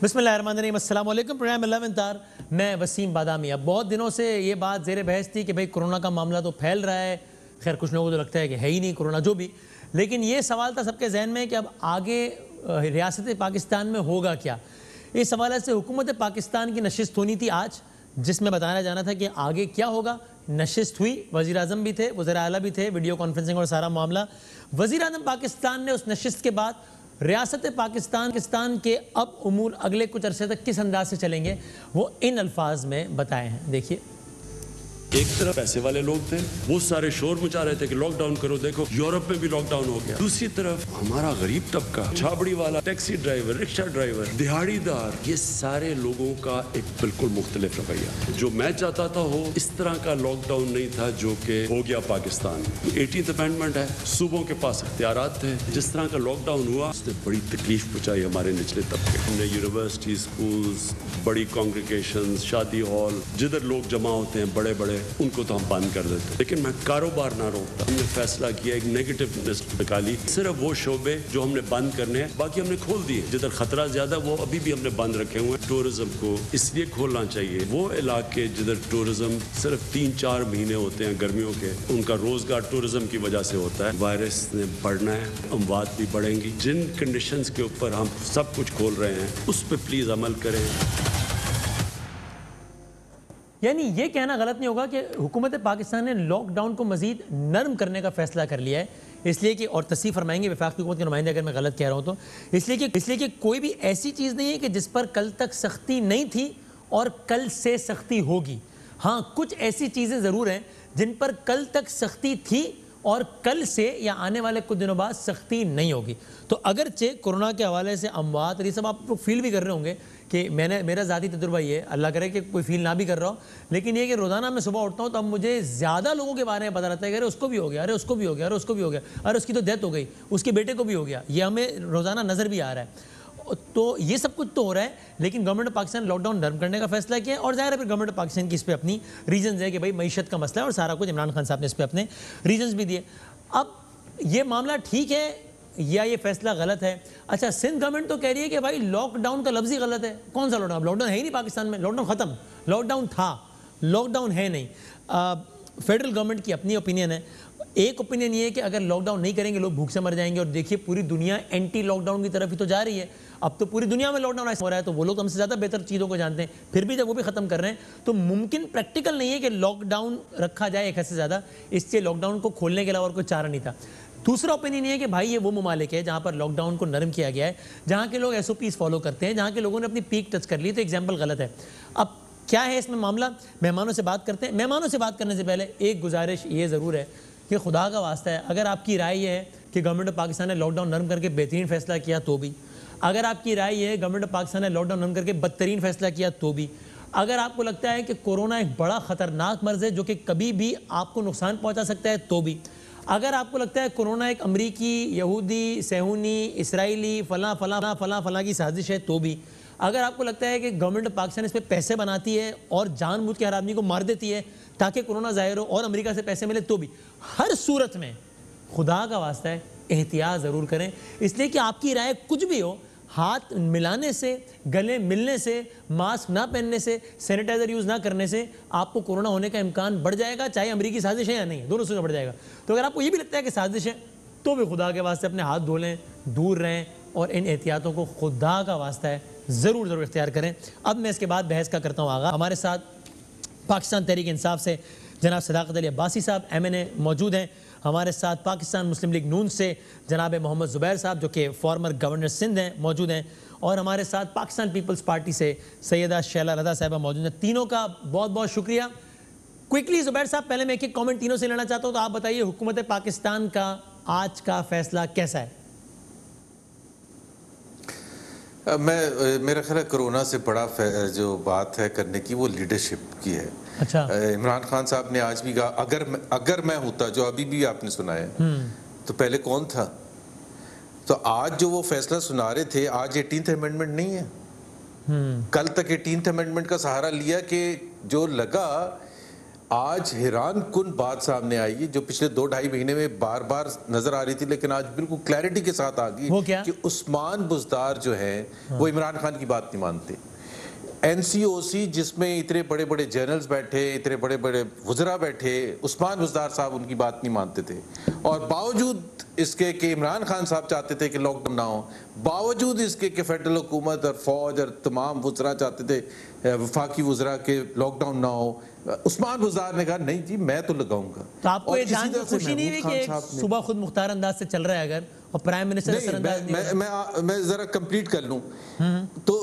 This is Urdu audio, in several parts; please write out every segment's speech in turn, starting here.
بسم اللہ الرحمن الرحیم، السلام علیکم۔ پروگرام 11 تار، میں وسیم بادامی۔ اب بہت دنوں سے یہ بات زیر بحث تھی کہ بھئی کرونا کا معاملہ تو پھیل رہا ہے، خیر کچھ لوگوں کو تو لگتا ہے کہ ہے ہی نہیں کرونا جو بھی، لیکن یہ سوال تھا سب کے ذہن میں کہ اب آگے ریاست پاکستان میں ہوگا کیا۔ اس حوالے سے حکومت پاکستان کی نشست ہونی تھی آج، جس میں بتایا جانا تھا کہ آگے کیا ہوگا۔ نشست ہوئی، وزیر اعظم بھی تھے، وزراء اعلیٰ بھی تھے، ویڈیو کانفرنسنگ اور سارا معاملہ۔ وزیر اعظم پاکستان نے اس نشست کے بعد ریاست پاکستان کے اب امور اگلے کچھ عرصے تک کس انداز سے چلیں گے وہ ان الفاظ میں بتائے ہیں، دیکھیے۔ ایک طرف پیسے والے لوگ تھے، وہ سارے شور مچا رہے تھے کہ لاک ڈاؤن کرو، دیکھو یورپ میں بھی لاک ڈاؤن ہو گیا۔ دوسری طرف ہمارا غریب طبقہ، چھابڑی والا، ٹیکسی ڈرائیور، رکشہ ڈرائیور، دہاڑی دار، یہ سارے لوگوں کا ایک بالکل مختلف رویہ۔ جو میں چاہتا تھا ہو اس طرح کا لاک ڈاؤن نہیں تھا جو کہ ہو گیا پاکستان میں۔ 18th امینڈمنٹ ہے، صوبوں کے پاس اختیارات تھے۔ جس طرح کا لاک ڈاؤن ہوا اس نے بڑی تکلیف پہنچائی ہمارے نچلے طبقے۔ ہم نے یونیورسٹی، سکولز، بڑی کانگریگیشنز، شادی ہال، جدھر لوگ جمع ہوتے ہیں بڑے بڑے، ان کو تو ہم بند کر دیتے، لیکن میں کاروبار نہ روکتا۔ ہم نے فیصلہ کیا، ایک نیگیٹو لسٹ نکالی، صرف وہ شعبے جو ہم نے بند کرنے ہیں، باقی ہم نے کھول دیے۔ جدھر خطرہ زیادہ وہ ابھی بھی ہم نے بند رکھے ہوئے ہیں۔ ٹورزم کو اس لیے کھولنا چاہیے، وہ علاقے جدھر ٹورزم صرف 3-4 مہینے ہوتے ہیں گرمیوں کے، ان کا روزگار ٹورزم کی وجہ سے ہوتا ہے۔ وائرس نے بڑھنا ہے، اموات بھی بڑھیں گی۔ جن کنڈیشنز کے اوپر ہم سب کچھ کھول رہے ہیں اس پہ پلیز عمل کریں۔ یعنی یہ کہنا غلط نہیں ہوگا کہ حکومت پاکستان نے لاک ڈاؤن کو مزید نرم کرنے کا فیصلہ کر لیا ہے، اس لیے کہ، اور تصحیح فرمائیں گے وفاقی حکومت کے نمائندے اگر میں غلط کہہ رہا ہوں تو، اس لیے کہ کوئی بھی ایسی چیز نہیں ہے کہ جس پر کل تک سختی نہیں تھی اور کل سے سختی ہوگی۔ ہاں کچھ ایسی چیزیں ضرور ہیں جن پر کل تک سختی تھی اور کل سے یا آنے والے کچھ دنوں بعد سختی نہیں ہوگی۔ تو اگرچہ کورونا کے حوالے سے اموات اور یہ سب آپ فیل بھی کر رہے ہوں گے کہ میرا ذاتی تجربہ یہ ہے، اللہ کرے کہ کوئی فیل نہ بھی کر رہا ہو، لیکن یہ کہ روزانہ میں صبح اٹھتا ہوں تو اب مجھے زیادہ لوگوں کے بارے میں پتہ رہتا ہے کہ ارے اس کو بھی ہو گیا، ارے اس کو بھی ہو گیا، ارے اس کو بھی ہو گیا، ارے اس کی تو ڈیتھ ہو گئی، اس کے بیٹے کو بھی ہو گیا، یہ ہمیں روزانہ نظر بھی آ رہا ہے۔ تو یہ سب کچھ تو ہو رہا ہے، لیکن government of Pakistan lockdown نرم کرنے کا فیصلہ کیا ہے، اور ظاہر ہے پھر گورنمنٹ آف پاکستان کی اس پہ اپنی ریزنز ہے کہ بھائی معیشت کا مسئلہ ہے اور سارا کچھ، عمران خان صاحب نے اس پہ اپنے ریزنز بھی دیے۔ اب یہ معاملہ ٹھیک ہے یا یہ فیصلہ غلط ہے؟ اچھا، سندھ گورنمنٹ تو کہہ رہی ہے کہ بھائی لاک ڈاؤن کا لفظ ہی غلط ہے۔ کون سا لاک ڈاؤن؟ لاک ڈاؤن ہے ہی نہیں پاکستان میں، لاک ڈاؤن ختم، لاک ڈاؤن تھا، لاک ڈاؤن ہے نہیں۔ فیڈرل گورنمنٹ کی اپنی اوپینین ہے۔ ایک اوپینین یہ ہے کہ اگر لاک ڈاؤن نہیں کریں گے لوگ بھوک سے مر جائیں گے، اور دیکھیے پوری دنیا اینٹی لاک ڈاؤن کی طرف ہی تو جا رہی ہے۔ اب تو پوری دنیا میں لاک ڈاؤن ہو رہا ہے، تو وہ لوگ ہم سے زیادہ بہتر چیزوں کو جانتے ہیں، پھر بھی جب وہ بھی ختم کر رہے ہیں تو ممکن پریکٹیکل نہیں ہے کہ لاک ڈاؤن رکھا جائے ایک حد سے زیادہ، اس لیے لاک ڈاؤن کو کھولنے کے علاوہ اور کوئی چارہ نہیں تھا۔ دوسرا اوپینین یہ ہے کہ بھائی یہ وہ ممالک ہے جہاں پر لاک ڈاؤن کو نرم کیا گیا ہے، جہاں کے لوگ SOPs فالو کرتے ہیں، جہاں کے لوگوں نے اپنی پیک ٹچ کر لی، تو ایگزامپل غلط ہے۔ اب کیا ہے اس میں معاملہ؟ مہمانوں سے بات کرتے ہیں۔ مہمانوں سے بات کرنے سے پہلے ایک گزارش یہ ضرور ہے کہ خدا کا واسطہ ہے، اگر آپ کی رائے یہ ہے کہ گورنمنٹ آف پاکستان نے لاک ڈاؤن نرم کر کے بہترین فیصلہ کیا تو بھی، اگر آپ کی رائے یہ ہے گورنمنٹ آف پاکستان نے لاک ڈاؤن نرم کر کے بدترین فیصلہ کیا تو بھی، اگر آپ کو لگتا ہے کہ کورونا ایک بڑا خطرناک مرض ہے جو کہ کبھی بھی آپ کو نقصان پہنچا سکتا ہے تو بھی، اگر آپ کو لگتا ہے کورونا ایک امریکی، یہودی، صہیونی، اسرائیلی، فلاں فلاں فلاں فلاں کی سازش ہے تو بھی، اگر آپ کو لگتا ہے کہ گورنمنٹ آف پاکستان اس پہ پیسے بناتی ہے اور جان بوجھ کے ہر آدمی کو مار دیتی ہے تاکہ کورونا ظاہر ہو اور امریکہ سے پیسے ملے تو بھی، ہر صورت میں خدا کا واسطہ ہے احتیاط ضرور کریں، اس لیے کہ آپ کی رائے کچھ بھی ہو، ہاتھ ملانے سے، گلے ملنے سے، ماسک نہ پہننے سے، سینیٹائزر یوز نہ کرنے سے آپ کو کورونا ہونے کا امکان بڑھ جائے گا، چاہے امریکی سازش ہے یا نہیں، دونوں سے بڑھ جائے گا۔ تو اگر آپ کو یہ بھی لگتا ہے کہ سازش ہے تو بھی خدا کے واسطے اپنے ہاتھ دھو لیں، دور رہیں، اور ان احتیاطوں کو خدا کا واسطہ ہے ضرور اختیار کریں۔ اب میں اس کے بعد بحث کا کرتا ہوں آغاز۔ ہمارے ساتھ پاکستان تحریک انصاف سے جناب صداقت علی عباسی صاحب MNA موجود ہیں، ہمارے ساتھ پاکستان مسلم لیگ نون سے جناب محمد زبیر صاحب جو کہ فارمر گورنر سندھ ہیں موجود ہیں، اور ہمارے ساتھ پاکستان پیپلز پارٹی سے سیدہ شیلہ رضا صاحبہ موجود ہیں۔ تینوں کا بہت بہت شکریہ۔ کوئکلی زبیر صاحب، پہلے میں ایک کامنٹ تینوں سے لینا چاہتا ہوں، تو آپ بتائیے حکومت پاکستان کا آج کا فیصلہ کیسا ہے؟ میرا خیال ہے کرونا سے بڑا جو بات ہے کرنے کی وہ لیڈرشپ کی ہے۔ اچھا، عمران خان صاحب نے آج بھی کہا اگر میں ہوتا، جو ابھی بھی آپ نے سنا ہے، تو پہلے کون تھا؟ تو آج جو وہ فیصلہ سنا رہے تھے، آج 18th امینڈمنٹ نہیں ہے، کل تک 18th امینڈمنٹ کا سہارا لیا کہ جو لگا آج حیران کن بات سامنے آئی ہے جو پچھلے 2-2.5 مہینے میں بار بار نظر آ رہی تھی لیکن آج بالکل کلیئرٹی کے ساتھ آ گئی کہ عثمان بزدار جو ہیں وہ عمران خان کی بات نہیں مانتے. این سی او سی جس میں اتنے بڑے بڑے جنرلز بیٹھے, اتنے بڑے بڑے وزراء بیٹھے, عثمان بزدار صاحب ان کی بات نہیں مانتے تھے, اور باوجود اس کے کہ عمران خان صاحب چاہتے تھے کہ لاک ڈاؤن نہ ہو, باوجود اس کے کہ فیڈرل حکومت اور فوج اور تمام وزراء چاہتے تھے وفاقی وزراء کے لاک ڈاؤن نہ ہو, عثمان بزدار نے کہا نہیں جی میں تو لگاؤں گا. تو آپ کو یہ جان کے خوشی نہیں ہوئی کہ ایک صوبہ خود مختار انداز سے چل رہا ہے اگر, اور پرائم منسٹر اثر انداز نہیں؟ میں ذرا کمپلیٹ کر لوں تو,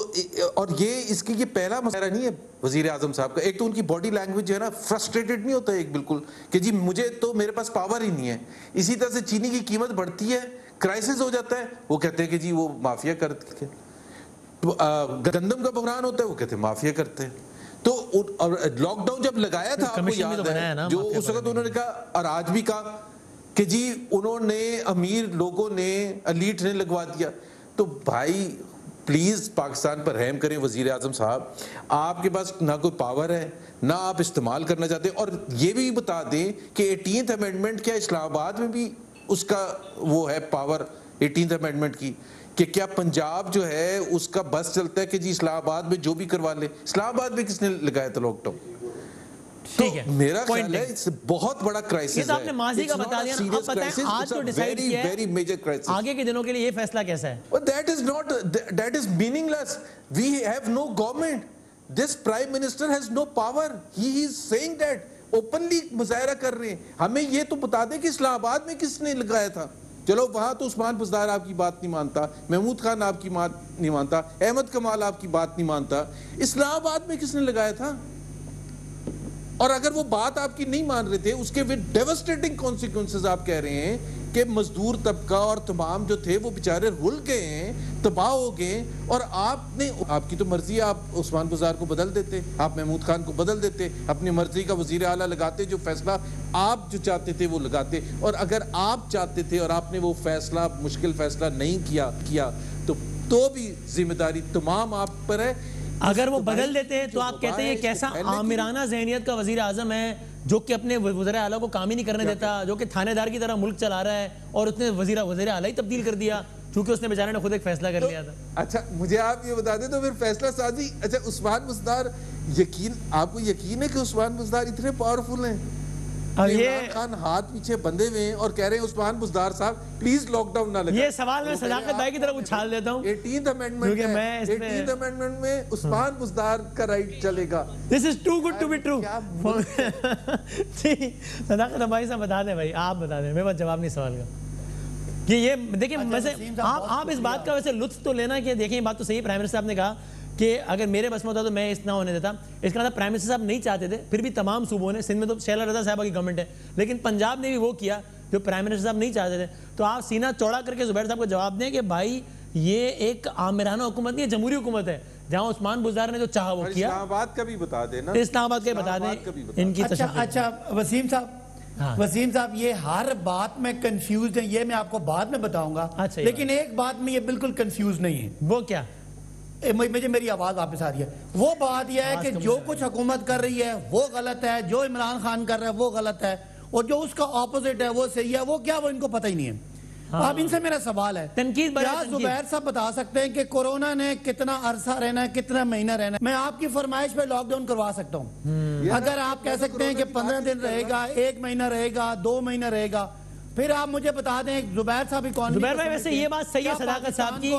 اور یہ اس کی یہ پہلا مسئلہ نہیں ہے وزیر اعظم صاحب کا. ایک تو ان کی باڈی لینگویج جو ہے نا فرسٹریٹڈ نہیں ہوتا ایک بالکل کہ جی مجھے تو میرے پاس پاور ہی نہیں ہے. اسی طرح سے چینی کی قیمت بڑھتی ہے, کرائسس ہو جاتا ہے, وہ کہتے ہیں کہ جی وہ مافیا کرتے ہیں. گندم کا بحران ہوتا ہے وہ کہتے ہیں مافیا کرتے ہیں. تو لاک ڈاؤن جب لگایا تھا آپ کو یاد ہے جو اس وقت انہوں نے کہا اور آج بھی کہا کہ جی انہوں نے امیر لوگوں نے ایلیٹ نے لگوا دیا. تو بھائی پلیز پاکستان پر رحم کریں وزیر اعظم صاحب, آپ کے پاس نہ کوئی پاور ہے نہ آپ استعمال کرنا چاہتے. اور یہ بھی بتا دیں کہ 18th امینڈمنٹ کیا اسلام آباد میں بھی اس کا وہ ہے پاور 18th امینڈمنٹ کی, کہ کیا پنجاب جو ہے اس کا بس چلتا ہے کہ جی اسلام آباد میں جو بھی کروا لے. اسلام آباد میں کس نے لگایا تھا لاک ڈاؤن؟ تو میرا خیال ہے بہت بڑا کرائسس ہے. یہ آپ نے ماضی کا بتا دیا, اب بتائیں آج جو ڈیسائیڈ کیا ہے آگے کے دنوں کے لیے یہ فیصلہ کیسا ہے؟ That is meaningless. We have no government. This prime minister has no power. He is saying that openly مظاہرہ کر رہے ہیں. ہمیں یہ تو بتا دیں کہ اسلام آباد میں کس نے لگایا تھا. چلو وہاں تو عثمان بزدار آپ کی بات نہیں مانتا, محمود خان آپ کی بات نہیں مانتا, احمد کمال آپ کی بات نہیں مانتا. اسلام آباد میں کس نے لگایا تھا؟ اور اگر وہ بات آپ کی نہیں مان رہے تھے اس کے ڈیوسٹیٹنگ کانسیکوینسز آپ کہہ رہے ہیں کہ مزدور طبقہ اور تمام جو تھے وہ بیچارے رل گئے ہیں, تباہ ہو گئے, اور آپ کی تو مرضی ہے, آپ عثمان بزدار کو بدل دیتے, آپ محمود خان کو بدل دیتے, اپنی مرضی کا وزیر اعلیٰ لگاتے, جو فیصلہ آپ جو چاہتے تھے وہ لگاتے. اور اگر آپ چاہتے تھے اور آپ نے وہ فیصلہ مشکل فیصلہ نہیں کیا تو بھی ذمہ داری تمام آپ پر ہے. اگر وہ بدل دیتے ہیں تو آپ کہتے ہیں یہ کیسا آمرانہ ذہنیت کا وزیر اعظم ہے جو کہ اپنے وزراء اعلیٰ کو کام ہی نہیں کرنے دیتا, جو کہ تھانے دار کی طرح ملک چلا رہا ہے, اور اس نے وزیر اعلیٰ ہی تبدیل کر دیا چونکہ اس نے بیچارے نے خود ایک فیصلہ کر لیا تھا. اچھا مجھے آپ یہ بتا دیں تو پھر فیصلہ سازی, اچھا عثمان بزدار آپ کو یقین ہے کہ عثمان بزدار اتنے پاورفل ہیں؟ عمران خان ہاتھ پیچھے بندے ہوئے ہیں اور کہہ رہے ہیں عثمان بزدار صاحب پلیز لاک ڈاؤن نہ لگائیں. یہ سوال میں صداقت بھائی کی طرف اچھال دیتا ہوں. 18th امینڈمنٹ میں عثمان بزدار کا رائٹ چلے گا. This is too good to be true. صداقت بھائی صاحب بتا دیں, بھائی آپ بتا دیں, میرے پاس جواب نہیں سوال کا. کہ یہ دیکھیں ویسے آپ اس بات کا ویسے لطف تو لینا کہ دیکھیں یہ بات تو صحیح, پرائم منسٹر صاحب نے کہا کہ اگر میرے بس میں ہوتا تو میں اس نہ ہونے دیتا. اس کا مطلب پرائم منسٹر صاحب نہیں چاہتے تھے, پھر بھی تمام صوبوں نے, سندھ میں تو شیلا رضا صاحبہ کی گورنمنٹ ہے, لیکن پنجاب نے بھی وہ کیا جو پرائم منسٹر صاحب نہیں چاہتے تھے. تو آپ سینہ چوڑا کر کے زبیر صاحب کو جواب دیں کہ بھائی یہ ایک آمرانہ حکومت نہیں ہے, جمہوری حکومت ہے, جہاں عثمان بزدار نے جو چاہا وہ کیا. اسلام آباد کا بھی بتا دینا, اسلام آباد کا بھی بتا دیں ان کی تشکیل. اچھا وسیم صاحب یہ ہر بات میں کنفیوز ہیں, یہ میں آپ کو بعد میں بتاؤں گا, لیکن ایک بات میں یہ بالکل کنفیوز نہیں ہے. وہ کیا؟ مجھے میری آواز واپس آ رہی ہے. وہ بات یہ ہے کہ جو کچھ حکومت کر رہی ہے وہ غلط ہے, جو عمران خان کر رہا ہے وہ غلط ہے, اور جو اس کا اپوزٹ ہے وہ صحیح ہے. وہ کیا وہ ان کو پتہ ہی نہیں ہے. اب ان سے میرا سوال ہے, کیا زبیر صاحب بتا سکتے ہیں کہ کورونا نے کتنا عرصہ رہنا ہے, کتنا مہینہ رہنا ہے؟ میں آپ کی فرمائش پہ لاک ڈاؤن کروا سکتا ہوں. اگر آپ کہہ سکتے ہیں کہ 15 دن رہے گا, 1 مہینہ رہے گا, 2 مہینہ رہے گا, پھر آپ مجھے بتا دیں زبیر صاحب زبیر بھائی ویسے یہ بات صحیح ہے صداقت صاحب کی,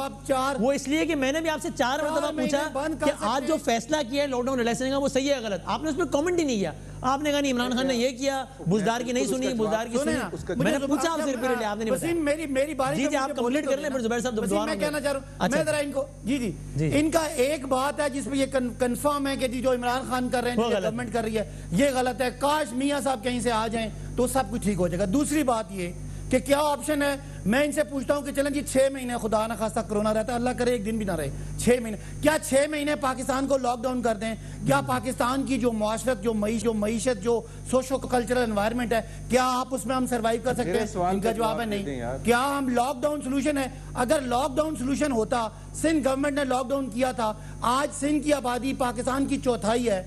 وہ اس لیے کہ میں نے بھی آپ سے 4 مرتبہ پوچھا کہ آج جو فیصلہ کیا ہے لاک ڈاؤن ریلیکسیشن کا وہ صحیح ہے غلط. آپ نے اس پہ کامنٹ ہی نہیں کیا, آپ نے کہا نہیں عمران خان نے یہ کیا, بزدار کی نہیں سنی, بزدار کی سنی. میں نے پوچھا آپ سے ریپیٹڈلی, آپ نے نہیں بتایا. میری باری جی آپ کمپلیٹ کر لیں پھر زبیر صاحب دوبارہ. میں کہنا چاہ رہا ہوں, میں ذرا ان کو جی ان کا ایک بات ہے جس میں یہ کنفرم ہے کہ جی جو عمران خان کر رہے ہیں, گورنمنٹ کر رہی ہے, یہ غلط ہے. کاش میاں صاحب کہیں سے آ جائیں تو سب کچھ ٹھیک ہو جائے گا. دوسری بات یہ کہ کیا آپشن ہے میں ان سے پوچھتا ہوں کہ چلیں جی 6 مہینے خدا نہ خواستہ کرونا رہتا ہے, اللہ کرے ایک دن بھی نہ رہے, 6 مہینے, کیا 6 مہینے پاکستان کو لاک ڈاؤن کر دیں, کیا پاکستان کی جو معاشرت, جو معیشت, جو سوشو کلچرل انوائرمنٹ ہے, کیا آپ اس میں ہم سروائیو کر سکتے ہیں؟ ان کا جواب ہے نہیں. کیا ہم لاک ڈاؤن سلوشن ہے؟ اگر لاک ڈاؤن سلوشن ہوتا, سندھ گورنمنٹ نے لاک ڈاؤن کیا تھا, آج سندھ کی آبادی پاکستان کی 1/4 ہے,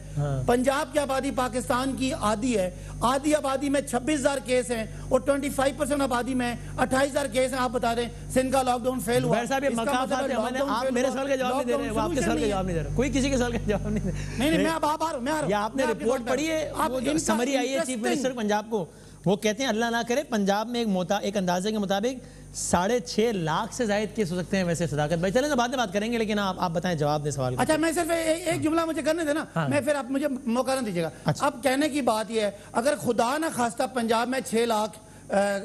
پنجاب کی آبادی پاکستان کی آدھی ہے, آدھی آبادی میں 26,000 کیس ہیں اور 25% آبادی میں 28,000 کیس ہیں. آپ بتا دیں سندھ کا لاک ڈاؤن فیل ہوا. آپ میرے سوال کا جواب نہیں دے رہے, آپ کے سوال کا جواب نہیں دے رہے, کوئی کسی کے سوال کا جواب نہیں دے رہے. نہیں, میں اب آ رہا ہوں. یا آپ نے رپورٹ پڑھی ہے, سمری آئی ہے چیف منسٹر پنجاب کو, وہ کہتے ہیں اللہ نہ کرے پنجاب میں ایک اندازے کے مطابق 6.5 لاکھ سے زائد کیس ہو سکتے ہیں. ویسے صداقت بھائی چلیں بعد میں بات کریں گے, لیکن آپ بتائیں, جواب دیں سوال. اچھا میں صرف ایک جملہ مجھے کرنے دیں نا, میں پھر آپ مجھے موقع نہ دیجیے گا. اب کہنے کی بات یہ ہے, اگر خدا نہ خواستہ پنجاب میں 6 لاکھ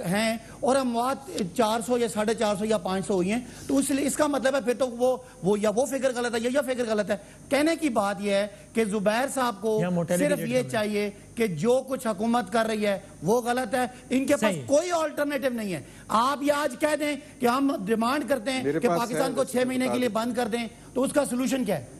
ہیں اور اموات 400 یا 450 یا 500 ہوئی ہیں, تو اس کا مطلب ہے پھر تو وہ فگر غلط ہے یا فگر غلط ہے. کہنے کی بات یہ ہے کہ زبیر صاحب کو صرف یہ چاہیے کہ جو کچھ حکومت کر رہی ہے وہ غلط ہے, ان کے پاس کوئی آلٹرنیٹو نہیں ہے. آپ یہ آج کہہ دیں کہ ہم ڈیمانڈ کرتے ہیں کہ پاکستان کو 6 مہینے کے لیے بند کر دیں, تو اس کا سلوشن کیا ہے؟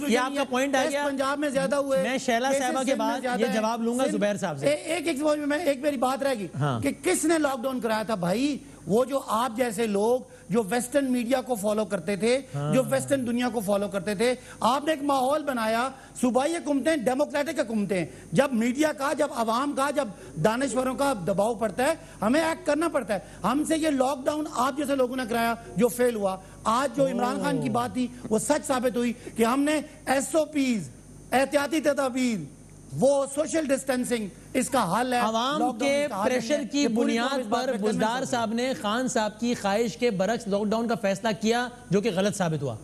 یہ آپ کا پوائنٹ آ گیا. پنجاب میں زیادہ ہوئے, میں شیلا صاحبہ کے بعد یہ جواب لوں گا زبیر صاحب سے. ایک میری بات رہ گی کہ کس نے لاک ڈاؤن کرایا تھا بھائی؟ وہ جو آپ جیسے لوگ جو ویسٹرن میڈیا کو فالو کرتے تھے, جو ویسٹرن دنیا کو فالو کرتے تھے. آپ نے ایک ماحول بنایا, صوبائی حکومتیں, ڈیموکریٹک حکومتیں, جب میڈیا کا, جب عوام کا, جب دانشوروں کا دباؤ پڑتا ہے, ہمیں ایکٹ کرنا پڑتا ہے. ہم سے یہ لاک ڈاؤن آپ جیسے لوگوں نے کرایا جو فیل ہوا. آج جو عمران خان کی بات تھی وہ سچ ثابت ہوئی کہ ہم نے SOPs, احتیاطی تدابیر, وہ سوشل ڈسٹینسنگ, اس کا حل ہے. عوام کے پریشر کی بنیاد پر بزدار صاحب نے خان صاحب کی خواہش کے برعکس لاک ڈاؤن کا فیصلہ کیا, جو کہ غلط ثابت ہوا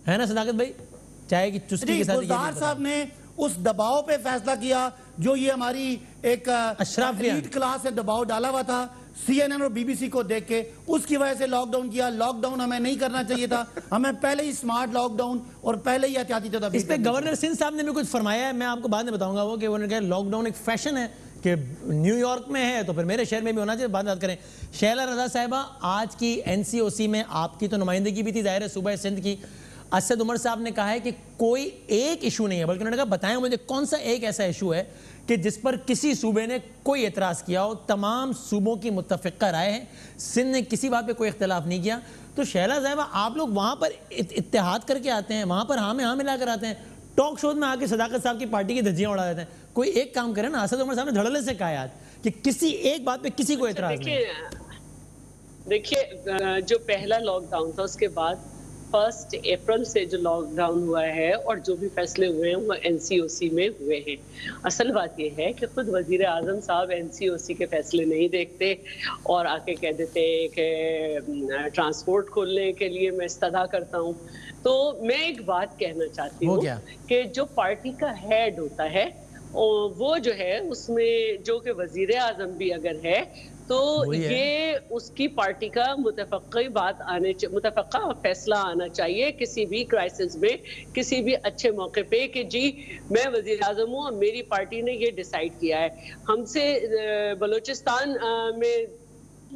ہے نا صداقت بھائی؟ چاہے کہ چستی کے ساتھ بزدار صاحب نے اس دباؤ پہ فیصلہ کیا جو یہ ہماری ایک ایلیٹ کلاس سے دباؤ ڈالا ہوا تھا CNN اور BBC کو دیکھ کے, اس کی وجہ سے لاک ڈاؤن کیا. لاک ڈاؤن ہمیں نہیں کرنا چاہیے تھا, ہمیں پہلے ہی اسمارٹ لاک ڈاؤن اور پہلے ہی احتیاطی تدابیر. اس پہ گورنر سندھ صاحب نے بھی کچھ فرمایا ہے, میں آپ کو بعد میں بتاؤں گا. وہ کہ انہوں نے کہا لاک ڈاؤن ایک فیشن ہے کہ نیو یارک میں ہے تو پھر میرے شہر میں بھی ہونا چاہیے. بعد بات کریں. شیلا رضا صاحبہ, آج کی NCOC میں آپ کی تو نمائندگی بھی تھی ظاہر ہے صوبہ سندھ کی. اسد عمر صاحب نے کہا ہے کہ کوئی ایک ایشو نہیں ہے, بلکہ انہوں نے کہا بتائیں مجھے کون سا ایک ایسا ایشو ہے کہ جس پر کسی صوبے نے کوئی اعتراض کیا ہو. تمام صوبوں کی متفقہ رائے ہیں, سندھ نے کسی بات پہ کوئی اختلاف نہیں کیا. تو شیلا صاحبہ آپ لوگ وہاں پر اتحاد کر کے آتے ہیں, وہاں پر ہاں میں ہاں ملا کر آتے ہیں, ٹاک شوز میں آ کے صداقت صاحب کی پارٹی کی دھجیاں اڑا دیتے ہیں. کوئی ایک کام کرے نا. اسد عمر صاحب نے دھڑلے سے کہا یاد کہ کسی ایک بات پہ کسی کو اعتراض نہیں. دیکھیے جو پہلا لاک ڈاؤن تھا اس کے بعد 1 اپریل سے جو لاک ڈاؤن ہوا ہے اور جو بھی فیصلے ہوئے ہیں وہ NCOC میں ہوئے ہیں. اصل بات یہ ہے کہ خود وزیر اعظم صاحب NCOC کے فیصلے نہیں دیکھتے اور آ کے کہہ دیتے کہ ٹرانسپورٹ کھولنے کے لیے میں استدعا کرتا ہوں. تو میں ایک بات کہنا چاہتی ہوں کہ جو پارٹی کا ہیڈ ہوتا ہے وہ جو ہے اس میں جو کہ وزیر اعظم بھی اگر ہے تو یہ اس کی پارٹی کا متفقہ فیصلہ آنا چاہیے کسی بھی کرائسس میں, کسی بھی اچھے موقع پہ کہ جی میں وزیر اعظم ہوں اور میری پارٹی نے یہ ڈیسائیڈ کیا ہے. ہم سے بلوچستان میں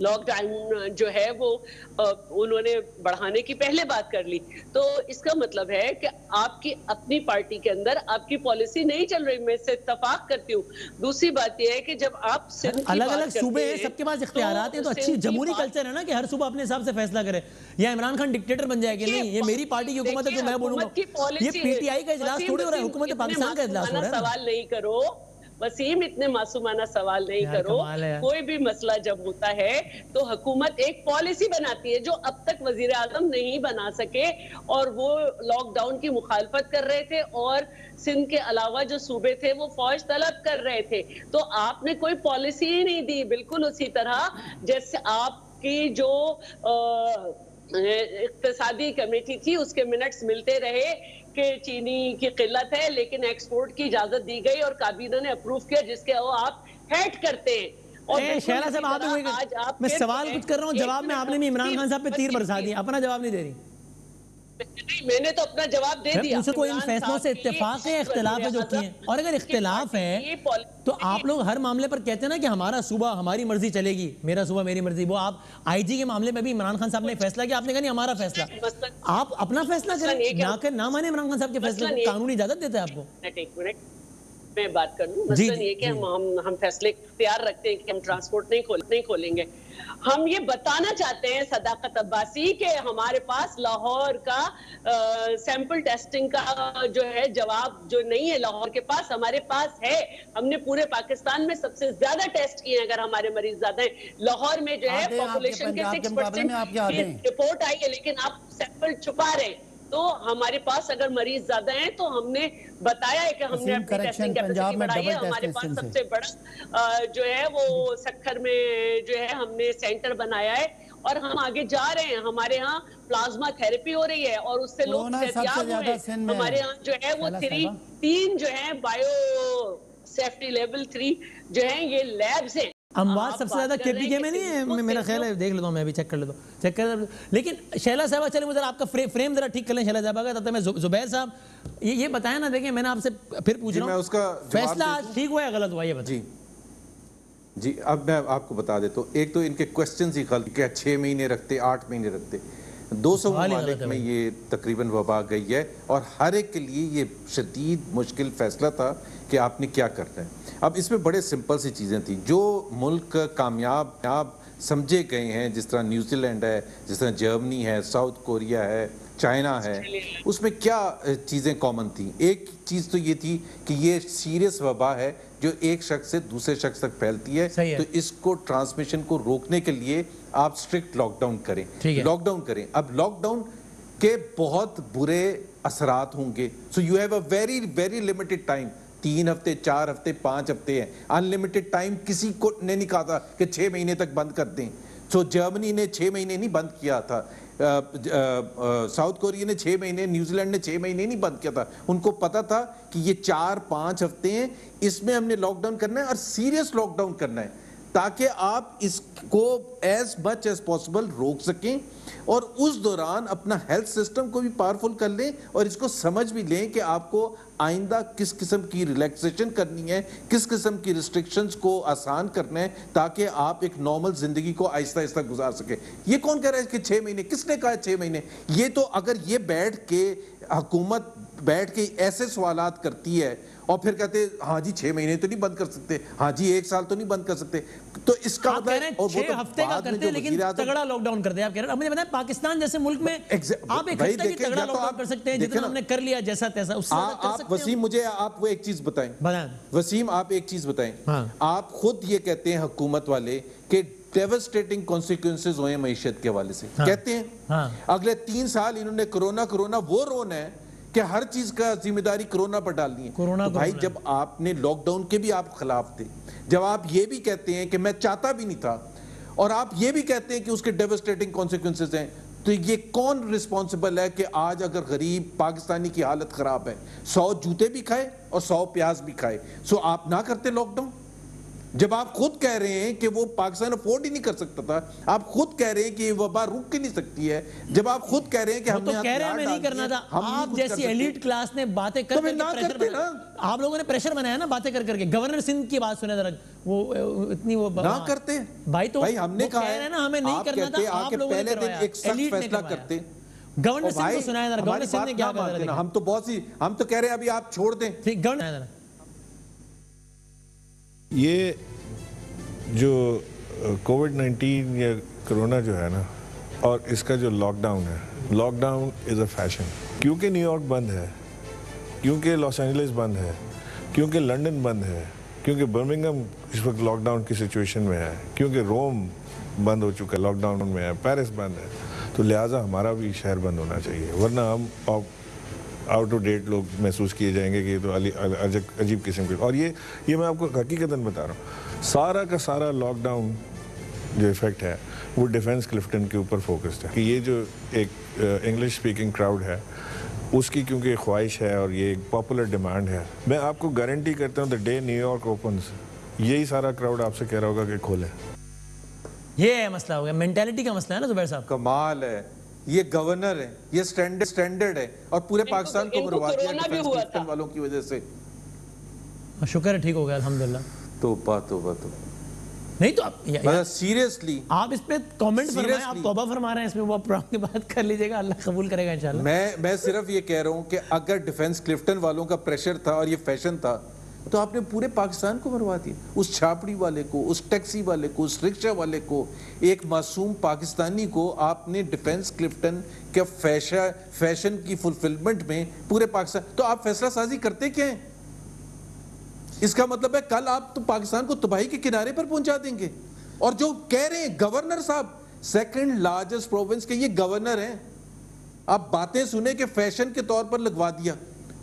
لاک ڈاؤن جو ہے وہ انہوں نے بڑھانے کی پہلے بات کر لی, تو اس کا مطلب ہے کہ آپ کی اپنی پارٹی کے اندر آپ کی پالیسی نہیں چل رہی. میں سے اتفاق کرتی ہوں. دوسری بات یہ ہے کہ جب آپ الگ الگ صوبے ہیں, سب کے پاس اختیارات ہیں, تو اچھی جمہوری کلچر ہے نا کہ ہر صوبہ اپنے حساب سے فیصلہ کرے. یا عمران خان ڈکٹیٹر بن جائے کہ نہیں یہ میری پارٹی کی حکومت ہے جو میں بولوں گا. یہ PTI کا اجلاس تھوڑی ہو رہا ہے, حکومت پاکستان کا اجلاس ہو رہا ہے. سوال نہیں کرو وسیم, اتنے معصومانہ سوال نہیں کرو. کوئی بھی مسئلہ جب ہوتا ہے تو حکومت ایک پالیسی بناتی ہے جو اب تک وزیر اعظم نہیں بنا سکے, اور وہ لاک ڈاؤن کی مخالفت کر رہے تھے اور سندھ کے علاوہ جو صوبے تھے وہ فوج طلب کر رہے تھے. تو آپ نے کوئی پالیسی ہی نہیں دی, بالکل اسی طرح جیسے آپ کی جو اقتصادی کمیٹی تھی اس کے منٹس ملتے رہے کہ چینی کی قلت ہے لیکن ایکسپورٹ کی اجازت دی گئی اور کابینہ نے اپروو کیا, جس کے وہ آپ ہیڈ کرتے ہیں. اور شیلا صاحب میں سوال کچھ کر رہا ہوں, جواب میں آپ نے بھی عمران خان صاحب پہ تیر برسا دیا, اپنا جواب نہیں دے رہی. میں نے تو اپنا جواب دے دیا. پوچھو کوئی ان فیصلوں سے اتفاق ہے اختلاف ہے جو کیے ہیں؟ اور اگر اختلاف ہے تو آپ لوگ ہر معاملے پر کہتے ہیں نا کہ ہمارا صوبہ ہماری مرضی چلے گی, میرا صوبہ میری مرضی. وہ آپ آئی جی کے معاملے میں بھی عمران خان صاحب نے فیصلہ کیا, آپ نے کہا نہیں ہمارا فیصلہ. آپ اپنا فیصلہ کریں, نہ مانے عمران خان صاحب کے فیصلے کو. قانونی اجازت دیتا ہے آپ کو. ایک منٹ میں بات کر لوں. مثلاً یہ کہ ہم فیصلے اختیار رکھتے ہیں کہ ہم ٹرانسپورٹ نہیں کھولیں گے. ہم یہ بتانا چاہتے ہیں صداقت عباسی کہ ہمارے پاس لاہور کا سیمپل ٹیسٹنگ کا جو ہے جواب جو نہیں ہے لاہور کے پاس, ہمارے پاس ہے. ہم نے پورے پاکستان میں سب سے زیادہ ٹیسٹ کیے ہیں. اگر ہمارے مریض زیادہ ہیں لاہور میں جو ہے پاپولیشن کے 6% کی رپورٹ آئی ہے, لیکن آپ سیمپل چھپا رہے ہیں. تو ہمارے پاس اگر مریض زیادہ ہیں تو ہم نے بتایا ہے کہ ہم نے اپنی ٹیسٹنگ کیپیسٹی بڑھائی ہے. ہمارے پاس سب سے بڑا جو ہے وہ سکھر میں جو ہے ہم نے سینٹر بنایا ہے اور ہم آگے جا رہے ہیں. ہمارے ہاں پلازما تھیراپی ہو رہی ہے اور اس سے لوگ صحتیاب ہوئے ہیں. ہمارے ہاں جو ہے وہ 3 جو ہیں بایو سیفٹی لیول 3 جو ہیں یہ لیبز ہیں. اموات سب سے زیادہ کے پی کے میں نہیں ہے, میرا خیال ہے. دیکھ لیتا ہوں میں ابھی, چیک کر لیتا ہوں. لیکن شیلا صاحبہ چلیں مجھے آپ کا فریم ذرا ٹھیک کر لیں شیلا صاحبہ کا. تب تک میں زبیر صاحب یہ بتائیں نا, دیکھیں میں نے آپ سے پھر پوچھ رہا ہوں فیصلہ آج ٹھیک ہوا ہے غلط ہوا, یہ بتائیں. جی اب میں آپ کو بتا دیتا ہوں. ایک تو ان کے کوسچنز ہی غلط, کہ 6 مہینے رکھتے 8 مہینے رکھتے. 200 ممالک میں یہ تقریباً وبا گئی ہے اور ہر ایک کے لیے یہ شدید مشکل فیصلہ تھا کہ آپ نے کیا کرنا ہے. اب اس میں بڑے سمپل سی چیزیں تھیں جو ملک کامیاب سمجھے گئے ہیں, جس طرح نیوزی لینڈ ہے, جس طرح جرمنی ہے, ساؤتھ کوریا ہے, چائنا ہے. اس میں کیا چیزیں کامن تھیں؟ ایک چیز تو یہ تھی کہ یہ سیریس وبا ہے جو ایک شخص سے دوسرے شخص تک پھیلتی ہے, تو اس کو ٹرانسمیشن کو روکنے کے لیے آپ سٹرکٹ لاک ڈاؤن کریں. اب لاک ڈاؤن کے بہت برے اثرات ہوں گے. So you have a very very limited time. 3 ہفتے 4 ہفتے 5 ہفتے ہیں, انلمیٹڈ ٹائم کسی کو نے نہیں کہا تھا کہ 6 مہینے تک بند کر دیں. سو جرمنی نے 6 مہینے نہیں بند کیا تھا, ساؤتھ کوریا نے 6 مہینے, نیوزی لینڈ نے 6 مہینے نہیں بند کیا تھا. ان کو پتا تھا کہ یہ 4-5 ہفتے ہیں, اس میں ہم نے لاک ڈاؤن کرنا ہے اور سیریس لاک ڈاؤن کرنا ہے تاکہ آپ اس کو ایز مچ ایز پاسبل روک سکیں اور اس دوران اپنا ہیلتھ سسٹم کو بھی پاورفل کر لیں اور اس کو سمجھ بھی لیں کہ آپ کو آئندہ کس قسم کی ریلیکسیشن کرنی ہے, کس قسم کی ریسٹرکشنز کو آسان کرنا ہے تاکہ آپ ایک نارمل زندگی کو آہستہ آہستہ گزار سکیں. یہ کون کہہ رہا ہے کہ 6 مہینے؟ کس نے کہا 6 مہینے؟ یہ تو اگر یہ بیٹھ کے حکومت بیٹھ کے ایسے سوالات کرتی ہے اور پھر کہتے ہیں ہاں جی 6 مہینے تو نہیں بند کر سکتے, ہاں جی 1 سال تو نہیں بند کر سکتے, تو اس کا آپ کہہ رہے ہیں 6 ہفتے کا کرتے ہیں لیکن تگڑا لاک ڈاؤن کرتے ہیں. آپ کہہ رہے ہیں, اب مجھے بتائیں پاکستان جیسے ملک میں آپ ایک ہفتہ کی تگڑا لاک ڈاؤن کر سکتے ہیں جتنا ہم نے کر لیا جیسا تیسا, اس سے زیادہ کر سکتے ہیں. وسیم مجھے آپ وہ ایک چیز بتائیں, وسیم آپ ایک چیز بتائیں. آپ خود یہ کہتے ہیں حکومت والے کہ ڈیوسٹیٹنگ کانسیکوینسز ہوئے معیشت کے حوالے سے, کہتے ہیں اگلے 3 سال انہوں نے کرونا وہ رونا ہے کہ ہر چیز کا ذمہ داری کرونا پر ڈالنی ہے. بھائی جب آپ نے لاک ڈاؤن کے بھی آپ خلاف تھے, جب آپ یہ بھی کہتے ہیں کہ میں چاہتا بھی نہیں تھا اور آپ یہ بھی کہتے ہیں کہ اس کے ڈیوسٹیٹنگ کانسیکوینسز ہیں, تو یہ کون رسپانسبل ہے کہ آج اگر غریب پاکستانی کی حالت خراب ہے 100 جوتے بھی کھائے اور 100 پیاز بھی کھائے؟ سو آپ نہ کرتے لاک ڈاؤن جب آپ خود کہہ رہے ہیں کہ وہ پاکستان افورڈ ہی نہیں کر سکتا تھا, آپ خود کہہ رہے ہیں کہ یہ وبا رک کے نہیں سکتی ہے, جب آپ خود کہہ رہے ہیں کہ ہم نے نہیں کرنا تھا, آپ جیسی ایلیٹ کلاس نے باتیں کر کے پریشر بنایا, آپ لوگوں نے پریشر بنایا نا باتیں کر کے. گورنر سندھ کی بات سنیں ذرا, وہ اتنی وہ نہ کرتے بھائی, تو ہم نے کہا ہے نا ہمیں نہیں کرنا تھا, آپ لوگوں نے کروایا, ایلیٹ نے کروایا. گورنر سندھ کو سنایا ذرا, گورنر سندھ نے کیا کہا. ہم تو بہت سی ہم تو کہہ رہے ہیں ابھی آپ چھوڑ دیں. یہ جو کووڈ-19 یا کرونا جو ہے نا, اور اس کا جو لاک ڈاؤن ہے, lockdown is a fashion. کیونکہ نیو یارک بند ہے, کیونکہ لاس اینجلس بند ہے, کیونکہ لنڈن بند ہے, کیونکہ برمنگھم اس وقت لاک ڈاؤن کی سچویشن میں ہے, کیونکہ روم بند ہو چکا ہے لاک ڈاؤن میں ہے, پیرس بند ہے, تو لہٰذا ہمارا بھی شہر بند ہونا چاہیے, ورنہ ہم آؤٹ آف ڈیٹ لوگ محسوس کیے جائیں گے کہ یہ تو عجیب قسم کے. اور یہ میں آپ کو حقیقتاً بتا رہا ہوں, سارا کا سارا لاک ڈاؤن جو ایفیکٹ ہے وہ ڈیفنس کلفٹن کے اوپر فوکسڈ ہے. کہ یہ جو ایک انگلش اسپیکنگ کراؤڈ ہے اس کی کیونکہ خواہش ہے اور یہ ایک پاپولر ڈیمانڈ ہے, میں آپ کو گارنٹی کرتا ہوں the day new York opens یہی سارا کراؤڈ آپ سے کہہ رہا ہوگا کہ کھولیں. یہ مسئلہ ہو گیا, مینٹیلٹی کا مسئلہ ہے نا زبیر صاحب. کمال ہے, یہ گورنر ہے, یہ سٹینڈرڈ ہے, اور پورے پاکستان کو مروا دیا ڈیفنس کلفٹن والوں کی وجہ سے. شکر ہے ٹھیک ہو گیا الحمدللہ. توبہ توبہ توبہ. نہیں تو سیریسلی آپ اس پہ کامنٹ فرمائیں, آپ توبہ فرما رہے ہیں, اس میں وہ پروگرام کی بات کر لیجئے گا, اللہ قبول کرے گا انشاءاللہ. میں صرف یہ کہہ رہا ہوں کہ اگر ڈیفنس کلفٹن والوں کا پریشر تھا اور یہ فیشن تھا تو آپ نے پورے پاکستان کو مروا دیا. اس چھاپڑی والے کو, اس ٹیکسی والے کو, اس رکشہ والے کو, ایک معصوم پاکستانی کو آپ نے ڈیفنس کلفٹن کے فیشن کی فلفلمنٹ میں پورے پاکستان. تو آپ فیصلہ سازی کرتے کیا ہیں؟ اس کا مطلب ہے کل آپ تو پاکستان کو تباہی کے کنارے پر پہنچا دیں گے. اور جو کہہ رہے ہیں گورنر صاحب, سیکنڈ لارجسٹ پروونس کے یہ گورنر ہیں, آپ باتیں سنیں کہ فیشن کے طور پر لگوا دیا,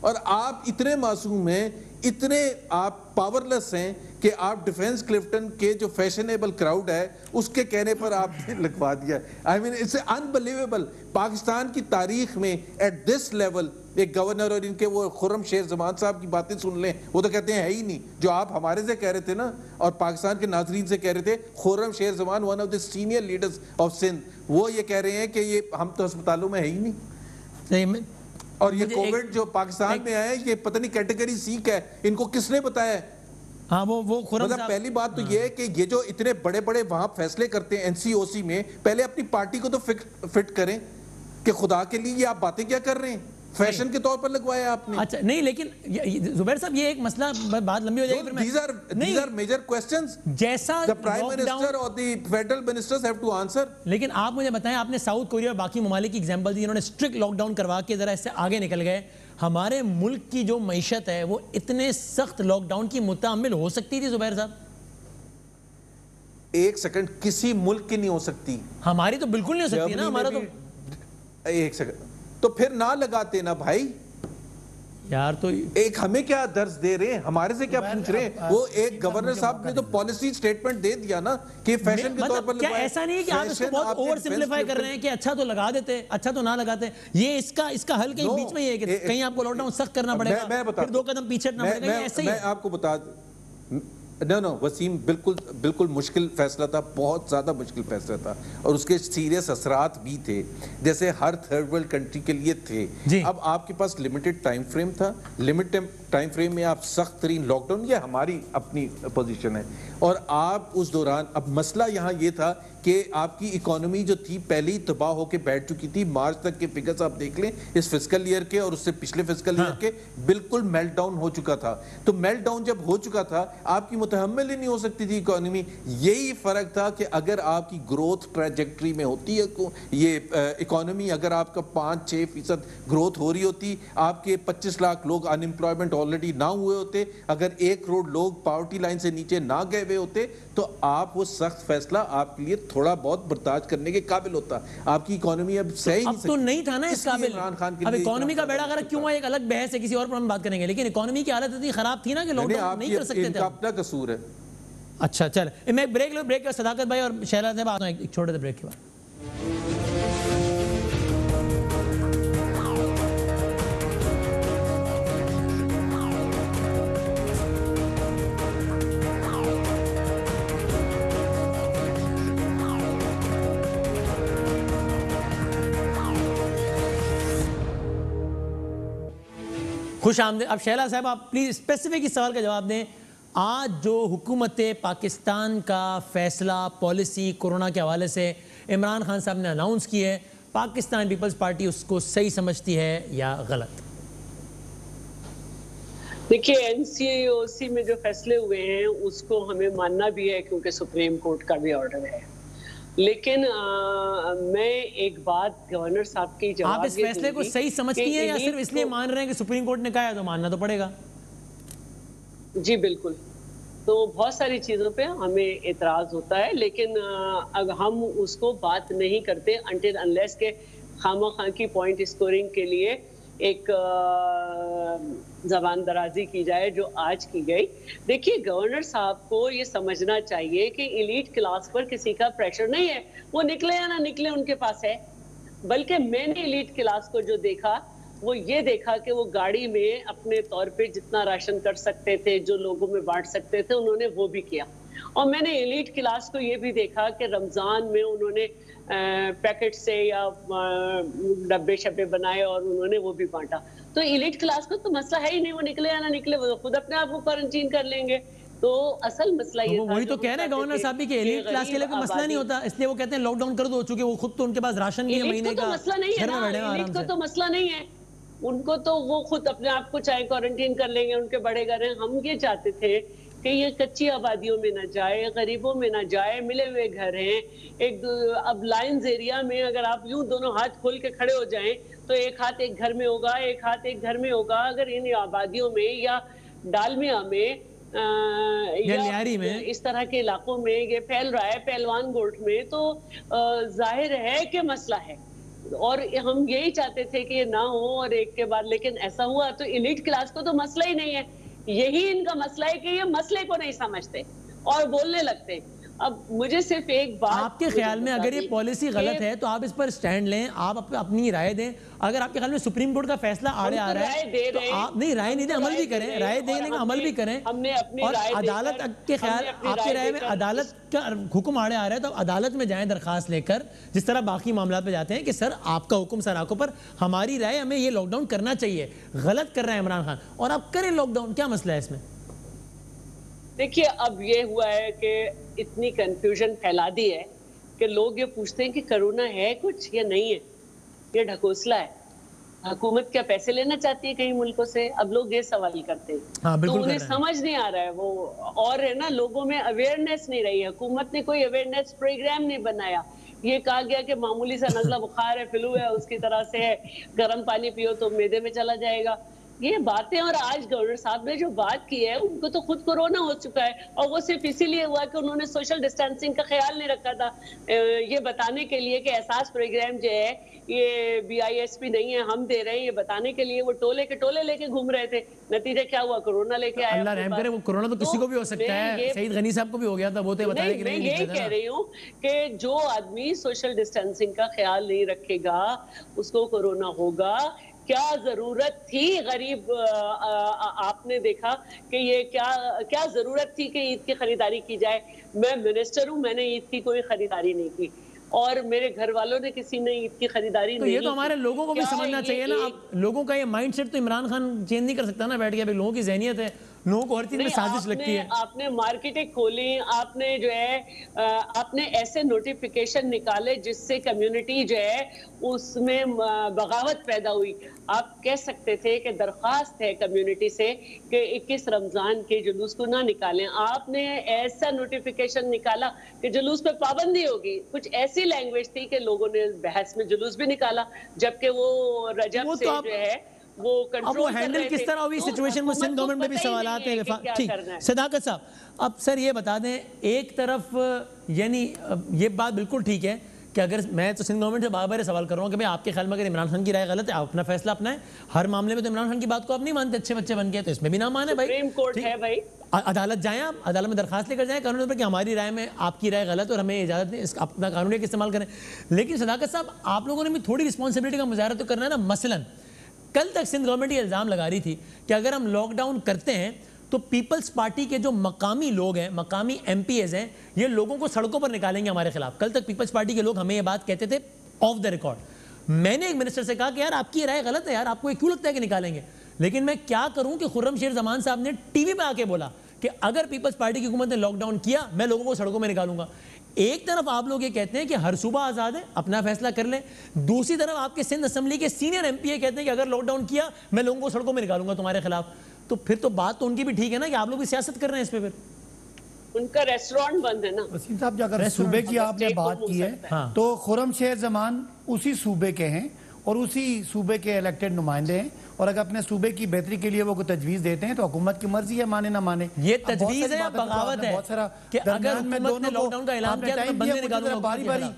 اور آپ اتنے معصوم ہیں, اتنے آپ پاورلیس ہیں کہ آپ ڈیفنس کلفٹن کے جو فیشنیبل کراؤڈ ہے اس کے کہنے پر آپ نے لگوا دیا. آئی مین اٹس انبلیویبل. پاکستان کی تاریخ میں ایٹ دس لیول ایک گورنر, اور ان کے وہ خرم شیر زمان صاحب کی باتیں سن لیں, وہ تو کہتے ہیں ہے ہی نہیں. جو آپ ہمارے سے کہہ رہے تھے نا, اور پاکستان کے ناظرین سے کہہ رہے تھے, خرم شیر زمان one of the senior leaders of Sindh, وہ یہ کہہ رہے ہیں کہ یہ ہم تو ہسپتالوں میں ہے ہی نہیں. اور یہ کووڈ جو پاکستان میں آیا ہے یہ پتہ نہیں کیٹیگری سی کا ہے, ان کو کس نے بتایا ہے؟ ہاں وہ مطلب پہلی بات تو یہ ہے کہ یہ جو اتنے بڑے بڑے وہاں فیصلے کرتے ہیں NCOC میں, پہلے اپنی پارٹی کو تو فٹ کریں کہ خدا کے لیے یہ آپ باتیں کیا کر رہے ہیں؟ فیشن کے طور پر لگوایا آپ نے. اچھا نہیں, لیکن زبیر صاحب یہ ایک مسئلہ, بات لمبی ہو جائے گی. These are major questions. جیسا The Prime Minister or the Federal Ministers have to answer. لیکن آپ مجھے بتائیں, آپ نے ساؤتھ کوریا اور باقی ممالک کی ایگزامپل دی جنہوں نے اسٹرکٹ لاک ڈاؤن کروا کے ذرا اس سے آگے نکل گئے. ہمارے ملک کی جو معیشت ہے وہ اتنے سخت لاک ڈاؤن کی متحمل ہو سکتی تھی زبیر صاحب؟ ایک سیکنڈ, کسی ملک کی نہیں ہو سکتی. ہماری تو بالکل نہیں ہو سکتی نا. ہمارا تو ایک سیکنڈ, تو پھر نہ لگاتے نا بھائی یار. تو ایک ہمیں کیا درس دے رہے ہیں, ہمارے سے کیا پوچھ رہے ہیں؟ وہ ایک گورنر صاحب نے تو پالیسی سٹیٹمنٹ دے دیا نا کہ فیشن کے طور پر کیا ایسا نہیں ہے کہ آپ اس کو بہت اوور سمپلیفائی کر رہے ہیں کہ اچھا تو لگا دیتے, اچھا تو نہ لگاتے. یہ اس کا حل کہیں بیچ میں یہ ہے کہ کہیں آپ کو لاک ڈاؤن سخت کرنا پڑے گا, پھر 2 قدم پیچھے ہٹنا پڑے گا, ایسے ہی. میں آپ کو بتا نو وسیم, بالکل مشکل فیصلہ تھا, بہت زیادہ مشکل فیصلہ تھا, اور اس کے سیریس اثرات بھی تھے جیسے ہر تھرڈ ورلڈ کنٹری کے لیے تھے. اب آپ کے پاس لمیٹڈ ٹائم فریم تھا, لمیٹڈ ٹائم فریم میں آپ سخت ترین لاک ڈاؤن, یہ ہماری اپنی پوزیشن ہے, اور آپ اس دوران, اب مسئلہ یہاں یہ تھا کہ آپ کی اکانومی جو تھی پہلے ہی تباہ ہو کے بیٹھ چکی تھی. مارچ تک کے فگرز آپ دیکھ لیں, اس فسکل ایئر کے اور اس سے پچھلے فسکل ایئر کے, بالکل میلٹ ڈاؤن ہو چکا تھا. تو میلٹ ڈاؤن جب ہو چکا تھا, آپ کی متحمل ہی نہیں ہو سکتی تھی اکانومی. یہی فرق تھا کہ اگر آپ کی گروتھ ٹریجیکٹری میں ہوتی ہے یہ اکانومی, اگر آپ کا 5-6% گروتھ ہو رہی ہوتی, آپ کے 25 لاکھ لوگ ان امپلائمنٹ آلریڈی نہ ہوئے ہوتے, اگر 1 کروڑ لوگ پاورٹی لائن سے نیچے نہ گئے ہوئے ہوتے, تو آپ وہ سخت فیصلہ آپ کے لیے تھوڑا بہت برداشت کرنے کے قابل ہوتا. آپ کی اکانومی اب سہ ہی نہیں سکتی. اب تو نہیں تھا نا اس قابل. اب اکانومی کا بیڑا غرق کیوں ہوا, ایک الگ بحث ہے, کسی اور پر ہم بات کریں گے. لیکن اکانومی کی حالت اتنی خراب تھی نا کہ لاک ڈاؤن نہیں کر سکتے تھے. ان کا اپنا قصور ہے. اچھا چل میں بریک صداقت بھائی اور شہلا صاحب آتا ہوں ایک چھوٹے سے بریک کے بعد. خوش آمدید. اب شہلا صاحب آپ پلیز اسپیسیفک اس سوال کا جواب دیں. آج جو حکومت پاکستان کا فیصلہ پالیسی کورونا کے حوالے سے عمران خان صاحب نے اناؤنس کی ہے, پاکستان پیپلز پارٹی اس کو صحیح سمجھتی ہے یا غلط؟ دیکھیے NCOC میں جو فیصلے ہوئے ہیں اس کو ہمیں ماننا بھی ہے کیونکہ سپریم کورٹ کا بھی آرڈر ہے. لیکن میں ایک بات گورنر صاحب کی جواب, آپ اس فیصلے کو صحیح سمجھتی ہیں یا صرف اس لیے مان رہے ہیں کہ سپریم کورٹ نے کہا ہے تو ماننا تو پڑے گا؟ جی بالکل. تو بہت ساری چیزوں پہ ہمیں اعتراض ہوتا ہے, لیکن ہم اس کو بات نہیں کرتے until unless کہ خواہ خواہ کی پوائنٹ اسکورنگ کے لیے ایک زبان درازی کی جائے جو آج کی گئی. دیکھیے گورنر صاحب کو یہ سمجھنا چاہیے کہ ایلیٹ کلاس پر کسی کا پریشر نہیں ہے, وہ نکلے یا نہ نکلے ان کے پاس ہے. بلکہ میں نے ایلیٹ کلاس کو جو دیکھا وہ یہ دیکھا کہ وہ گاڑی میں اپنے طور پہ جتنا راشن کر سکتے تھے, جو لوگوں میں بانٹ سکتے تھے, انہوں نے وہ بھی کیا. اور میں نے ایلیٹ کلاس کو یہ بھی دیکھا کہ رمضان میں انہوں نے پیکٹ سے یا ڈبے شبے بنائے اور انہوں نے وہ بھی بانٹا. تو ایلیٹ کلاس کو تو مسئلہ ہے ہی نہیں, وہ نکلے یا نہ نکلے وہ خود اپنے آپ کو کوارنٹین کر لیں گے. تو اصل مسئلہ یہ تھا, وہی تو کہہ رہے ہیں گورنر صاحب بھی کہ ایلیٹ کلاس کے لیے کوئی مسئلہ نہیں ہوتا, اس لیے وہ کہتے ہیں لاک ڈاؤن کر دو, چونکہ وہ خود تو ان کے پاس راشن بھی ہے مہینے کا, مسئلہ نہیں ہے نا, ایلیٹ کو تو مسئلہ نہیں ہے, ان کو تو وہ خود اپنے آپ کو چاہے کوارنٹین کر لیں گے, ان کے بڑے گھر ہیں. ہم یہ چاہتے تھے کہ یہ کچی آبادیوں میں نہ جائے, غریبوں میں نہ جائے, ملے ہوئے گھر ہیں. ایک اب لائنز ایریا میں اگر آپ یوں دونوں ہاتھ کھول کے کھڑے ہو جائیں تو ایک ہاتھ ایک گھر میں ہوگا, ایک ہاتھ ایک گھر میں ہوگا. اگر ان آبادیوں میں یا ڈالمیا میں یا لیاری میں اس طرح کے علاقوں میں یہ پھیل رہا ہے, پہلوان گوٹ میں, تو ظاہر ہے کہ مسئلہ ہے. اور ہم یہی چاہتے تھے کہ یہ نہ ہو اور ایک کے بعد, لیکن ایسا ہوا. تو ایلیٹ کلاس کو تو مسئلہ ہی نہیں ہے, یہی ان کا مسئلہ ہے کہ یہ مسئلے کو نہیں سمجھتے اور بولنے لگتے. اب مجھے صرف ایک بات, آپ کے خیال میں اگر یہ پالیسی غلط ہے تو آپ اس پر سٹینڈ لیں, آپ اپنی رائے دیں. اگر آپ کے خیال میں سپریم کورٹ کا فیصلہ آڑے آ رہا ہے تو آپ نہیں رائے نہیں دیں, عمل بھی کریں, رائے دینے کا عمل بھی کریں. اور عدالت کے خیال, آپ کے رائے میں عدالت کا حکم آڑے آ رہا ہے تو عدالت میں جائیں درخواست لے کر, جس طرح باقی معاملات پہ جاتے ہیں کہ سر آپ کا حکم سر آنکھوں پر, ہماری رائے, ہمیں یہ لاک ڈاؤن کرنا چاہیے, غلط کر رہے ہیں عمران خان, اور آپ کریں لاک ڈاؤن, کیا مسئلہ ہے اس میں؟ دیکھیے اب یہ ہوا ہے کہ اتنی کنفیوژن پھیلا دی ہے کہ لوگ یہ پوچھتے ہیں کہ کرونا ہے کچھ یا نہیں ہے. یہ ڈھکوسلا ہے. حکومت کیا پیسے لینا چاہتی ہے کئی ملکوں سے؟ اب لوگ یہ سوال کرتے ہیں. تو انہیں سمجھ نہیں آ رہا ہے وہ, اور ہے نا لوگوں میں اویئرنیس نہیں رہی. حکومت نے کوئی اویئرنیس پروگرام نہیں بنایا. یہ کہا گیا کہ معمولی سا نزلہ بخار ہے, فلو ہے, اس کی طرح سے ہے, گرم پانی پیو تو معدے میں چلا جائے گا. یہ باتیں, اور آج گورنر صاحب نے جو بات کی ہے, ان کو تو خود کورونا ہو چکا ہے, اور وہ صرف اسی لیے ہوا کہ انہوں نے سوشل ڈسٹینسنگ کا خیال نہیں رکھا تھا, یہ بتانے کے لیے کہ احساس پروگرام جو ہے یہ BISP نہیں ہے, ہم دے رہے ہیں, یہ بتانے کے لیے وہ ٹولے کے ٹولے لے کے گھوم رہے تھے. نتیجہ کیا ہوا؟ کورونا لے کے آیا. اللہ رحم کرے, وہ کورونا تو کسی کو بھی ہو سکتا ہے, سعید غنی صاحب کو بھی ہو گیا تھا, وہ تو بتانے کے لیے. میں یہی کہہ رہی ہوں کہ جو آدمی سوشل ڈسٹینسنگ کا خیال نہیں رکھے گا اس کو کورونا ہوگا. کیا ضرورت تھی غریب, آپ نے دیکھا کہ یہ کیا ضرورت تھی کہ عید کی خریداری کی جائے؟ میں منسٹر ہوں, میں نے عید کی کوئی خریداری نہیں کی, اور میرے گھر والوں نے کسی نے عید کی خریداری نہیں کی. تو یہ تو ہمارے لوگوں کو بھی سمجھنا چاہیے نا. لوگوں کا یہ مائنڈ سیٹ تو عمران خان چینج نہیں کر سکتا نا بیٹھ کے. لوگوں کی ذہنیت ہے, لوگوں کو ہر چیز میں سازش لگتی ہے. آپ نے مارکیٹیں کھولی, آپ نے جو ہے آپ نے ایسے نوٹیفیکیشن نکالے جس سے کمیونٹی جو ہے اس میں بغاوت پیدا ہوئی. آپ کہہ سکتے تھے کہ درخواست ہے کمیونٹی سے کہ 21 رمضان کے جلوس کو نہ نکالیں. آپ نے ایسا نوٹیفیکیشن نکالا کہ جلوس پہ پابندی ہوگی. کچھ ایسی لینگویج تھی کہ لوگوں نے بحث میں جلوس بھی نکالا, جبکہ وہ رجب سے جو ہے وہ کنٹرول. اب وہ ہینڈل کس طرح ہوئی سچویشن میں, سندھ گورنمنٹ میں بھی سوالات ہیں. ٹھیک, صداقت صاحب اب سر یہ بتا دیں, ایک طرف یعنی یہ بات بالکل ٹھیک ہے کہ اگر میں تو سندھ گورنمنٹ سے بار بار سوال کر رہا ہوں کہ بھئی آپ کے خیال میں اگر عمران خان کی رائے غلط ہے آپ اپنا فیصلہ اپنائیں. ہر معاملے میں تو عمران خان کی بات کو آپ نہیں مانتے, اچھے بچے بن کے, تو اس میں بھی نہ مانے بھائی. سپریم کورٹ ہے بھائی, عدالت جائیں, آپ عدالت میں درخواست لے کر جائیں قانون پر کہ ہماری رائے میں آپ کی رائے غلط اور ہمیں اجازت نہیں, اپنا قانونی استعمال کریں. لیکن صداقت صاحب آپ لوگوں نے بھی تھوڑی رسپانسبلٹی کا مظاہرہ تو کرنا ہے نا. مثلا کل تک سندھ گورنمنٹ یہ الزام لگا رہی تھی کہ اگر ہم لاک ڈاؤن کرتے ہیں تو پیپلز پارٹی کے جو مقامی لوگ ہیں, مقامی MPs ہیں, یہ لوگوں کو سڑکوں پر نکالیں گے ہمارے خلاف. کل تک پیپلز پارٹی کے لوگ ہمیں یہ بات کہتے تھے آف دا ریکارڈ. میں نے ایک منسٹر سے کہا کہ یار آپ کی رائے غلط ہے یار, آپ کو یہ کیوں لگتا ہے کہ نکالیں گے؟ لیکن میں کیا کروں کہ خرم شیر زمان صاحب نے ٹی وی پہ آ کے بولا کہ اگر پیپلز پارٹی کی حکومت نے لاک ڈاؤن کیا میں لوگوں کو سڑکوں میں نکالوں گا. ایک طرف آپ لوگ یہ کہتے ہیں کہ ہر صوبہ آزاد ہے, اپنا فیصلہ کر لیں, دوسری طرف آپ کے سندھ اسمبلی کے سینئر MPA کہتے ہیں کہ اگر لاک ڈاؤن کیا میں لوگوں کو سڑکوں میں نکالوں گا تمہارے خلاف. تو پھر تو بات تو ان کی بھی ٹھیک ہے نا کہ آپ لوگ بھی سیاست کر رہے ہیں اس پہ. پھر ان کا ریسٹورانٹ بند ہے نا. وسیم صاحب جو اگر صوبے کی آپ نے بات کی ہے تو خرم شیر زمان اسی صوبے کے ہیں اور اسی صوبے کے الیکٹڈ نمائندے ہیں, اور اگر اپنے صوبے کی بہتری کے لیے وہ کوئی تجویز دیتے ہیں تو حکومت کی مرضی ہے مانے نہ مانے. یہ تجویز ہے یا بغاوت ہے کہ اگر حکومت نے لاک ڈاؤن کا اعلان کیا تو بندے نکالوں گا؟ باری باری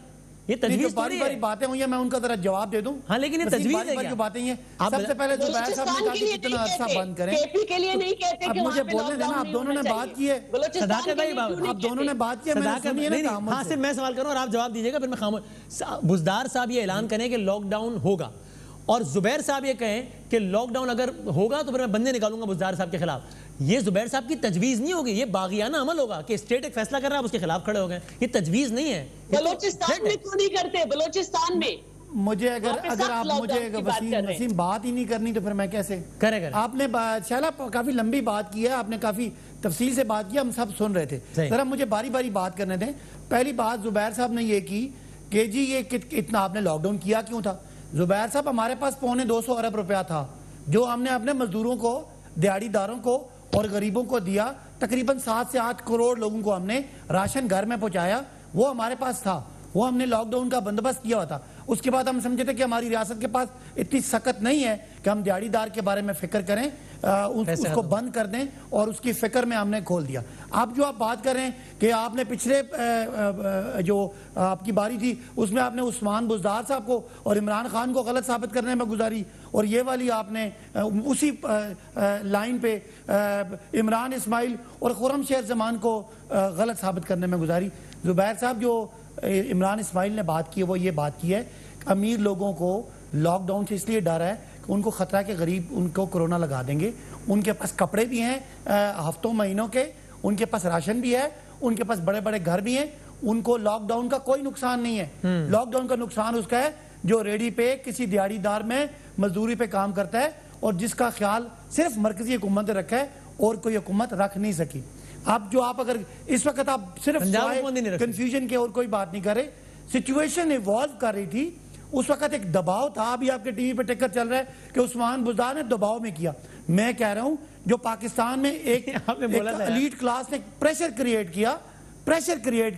یہ تجویز باری باری باتیں ہوئی ہیں, میں ان کا ذرا جواب دے دوں. ہاں لیکن یہ تجویز ہے جو باتیں ہیں, سب سے پہلے زبیر صاحب نے کہا کہ کتنا عرصہ بند کریں. اب مجھے بولنے دینا, آپ دونوں نے بات کی ہے. صداقت بھائی آپ دونوں نے بات کی ہے, ہاں صرف میں سوال کروں اور آپ جواب دیجیے گا, پھر میں خاموش. بزدار صاحب یہ اعلان کریں کہ لاک ڈاؤن ہوگا اور زبیر صاحب یہ کہیں کہ لاک ڈاؤن اگر ہوگا تو پھر میں بندے نکالوں گا بزدار صاحب کے خلاف، یہ زبیر صاحب کی تجویز نہیں ہوگی، یہ باغیانہ عمل ہوگا کہ اسٹیٹ ایک فیصلہ کر رہا ہے آپ اس کے خلاف کھڑے ہو گئے، یہ تجویز نہیں ہے۔ بلوچستان میں کیوں نہیں کرتے؟ بلوچستان میں مجھے اگر آپ مجھے وسیم بات ہی نہیں کرنی تو پھر میں کیسے کرے آپ نے شہلا کافی لمبی بات کی ہے، آپ نے کافی تفصیل سے بات کی، ہم سب سن رہے تھے، ذرا مجھے باری باری بات کرنے دیں۔ پہلی بات زبیر صاحب نے یہ کی کہ جی یہ اتنا آپ نے لاک ڈاؤن کیا کیوں تھا؟ زبیر صاحب ہمارے پاس 250 ارب روپیہ تھا جو ہم نے اپنے مزدوروں کو، دیہڑی داروں کو اور غریبوں کو دیا، تقریباً 7 سے 8 کروڑ لوگوں کو ہم نے راشن گھر میں پہنچایا، وہ ہمارے پاس تھا، وہ ہم نے لاک ڈاؤن کا بندوبست کیا ہوا تھا۔ اس کے بعد ہم سمجھے تھے کہ ہماری ریاست کے پاس اتنی سخت نہیں ہے کہ ہم دیہڑی دار کے بارے میں فکر کریں، اس کو بند کر دیں، اور اس کی فکر میں ہم نے کھول دیا۔ اب جو آپ بات کر رہے ہیں کہ آپ نے پچھلے جو آپ کی باری تھی اس میں آپ نے عثمان بزدار صاحب کو اور عمران خان کو غلط ثابت کرنے میں گزاری، اور یہ والی آپ نے اسی لائن پہ عمران اسماعیل اور خرم شیر زمان کو غلط ثابت کرنے میں گزاری۔ زبیر صاحب جو عمران اسماعیل نے بات کی ہے وہ یہ بات کی ہے کہ امیر لوگوں کو لاک ڈاؤن سے اس لیے ڈر ہے کہ ان کو خطرہ کہ غریب ان کو کرونا لگا دیں گے، ان کے پاس کپڑے بھی ہیں ہفتوں مہینوں کے، ان کے پاس راشن بھی ہے، ان کے پاس بڑے بڑے گھر بھی ہیں، ان کو لاک ڈاؤن کا کوئی نقصان نہیں ہے۔ لاک ڈاؤن کا نقصان اس کا ہے جو ریڈی پہ کسی دیہڑی دار میں مزدوری پہ کام کرتا ہے اور جس کا خیال صرف مرکزی حکومت نے رکھا ہے اور کوئی حکومت رکھ نہیں سکی۔ اب جو آپ اگر اس وقت آپ صرف کنفیوژن کے اور کوئی بات نہیں کر رہے، سچویشن ایوالو کر رہی تھی، اس وقت ایک دباؤ تھا، ابھی آپ کے ٹی وی پہ ٹکر چل رہا ہے کہ عثمان بزدار نے دباؤ میں کیا۔ میں کہہ رہا ہوں جو پاکستان میں ایک ایلیٹ کلاس نے پریشر کریٹ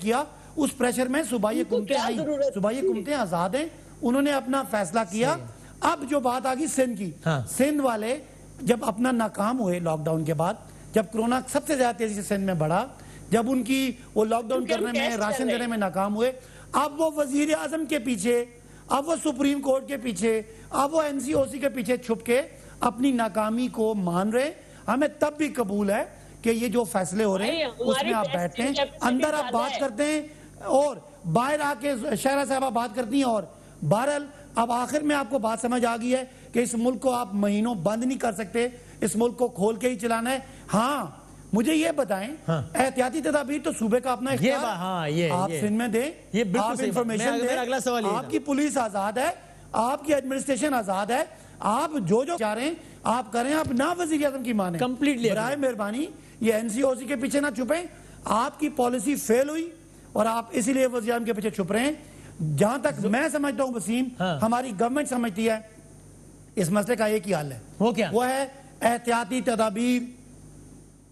کیا، اس پریشر میں صوبائی حکومتیں آزاد ہیں، انہوں نے اپنا فیصلہ کیا۔ اب جو بات آگئی سندھ کی، سندھ والے جب اپنا ناکام ہوئے لاک ڈاؤن کے بعد، جب کرونا سب سے زیادہ تیزی سے سندھ میں بڑھا، جب ان کی وہ لاک ڈاؤن کرنے میں، راشن دینے میں ناکام ہوئے، اب وہ وزیر اعظم کے پیچھے، اب وہ سپریم کورٹ کے پیچھے، اب وہ NCOC کے پیچھے چھپ کے اپنی ناکامی کو مان رہے۔ ہمیں تب بھی قبول ہے کہ یہ جو فیصلے ہو رہے ہیں اس میں آپ بیٹھتے ہیں، اندر آپ بات کرتے ہیں اور باہر آ کے شہرہ صاحبہ بات کرتی ہیں، اور بہرحال اب آخر میں آپ کو بات سمجھ آ گئی ہے کہ اس ملک کو آپ مہینوں بند نہیں کر سکتے، اس ملک کو کھول کے ہی چلانا ہے۔ ہاں مجھے یہ بتائیں، احتیاطی تدابیر تو صوبے کا اپنا اختیار ہے، آپ سندھ میں دیں، آپ انفارمیشن دیں، آپ کی پولیس آزاد ہے، آپ کی ایڈمنسٹریشن آزاد ہے، آپ جو چاہ رہے ہیں آپ کریں، آپ نہ وزیر اعظم کی مانیں، برائے مہربانی یہ NCOC کے پیچھے نہ چھپیں۔ آپ کی پالیسی فیل ہوئی اور آپ اسی لیے وزیر اعظم کے پیچھے چھپ رہے ہیں۔ جہاں تک میں سمجھتا ہوں وسیم، ہماری گورنمنٹ سمجھتی ہے اس مسئلے کا ایک ہی حل ہے، وہ ہے احتیاطی تدابیر،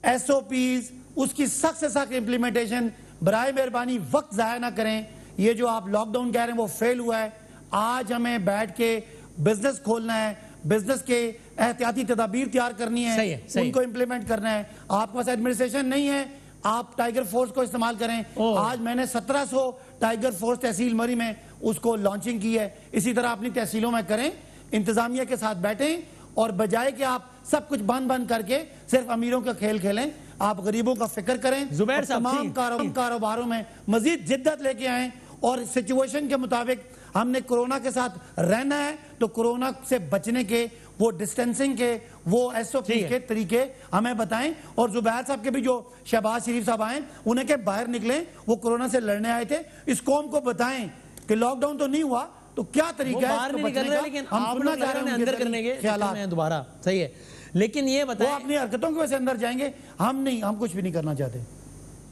SOPs، اس کی سخت سے سخت امپلیمنٹیشن۔ برائے مہربانی وقت ضائع نہ کریں، یہ جو آپ لاک ڈاؤن کہہ رہے ہیں وہ فیل ہوا ہے، آج ہمیں بیٹھ کے بزنس کھولنا ہے، بزنس کے احتیاطی تدابیر تیار کرنی ہے، ان کو امپلیمنٹ کرنا ہے۔ آپ کے پاس ایڈمنسٹریشن نہیں ہے، آپ ٹائیگر فورس کو استعمال کریں۔ آج میں نے 1700 ٹائیگر فورس تحصیل مری میں اس کو لانچنگ کی ہے، اسی طرح اپنی تحصیلوں میں کریں، انتظامیہ کے ساتھ بیٹھیں، اور بجائے کہ آپ سب کچھ بند کر کے صرف امیروں کا کھیل کھیلیں، آپ غریبوں کا فکر کریں، تمام کاروباروں میں مزید جدت لے کے آئیں، اور سچویشن کے مطابق ہم نے کرونا کے ساتھ رہنا ہے تو کرونا سے بچنے کے وہ ڈسٹینسنگ کے وہ SOP کے طریقے ہمیں بتائیں۔ اور زبیر صاحب کے بھی جو شہباز شریف صاحب آئیں انہیں کہ باہر نکلیں، وہ کرونا سے لڑنے آئے تھے، اس قوم کو بتائیں کہ لاک ڈاؤن تو نہیں ہوا تو کیا طریقہ ہے، باہر نہیں نکل رہے لیکن آپ لوگ اندر کرنے کے خیالات ہیں دوبارہ، صحیح ہے، لیکن یہ بتائیں وہ اپنی حرکتوں کی وجہ سے اندر جائیں گے، ہم نہیں، ہم کچھ بھی نہیں کرنا چاہتے۔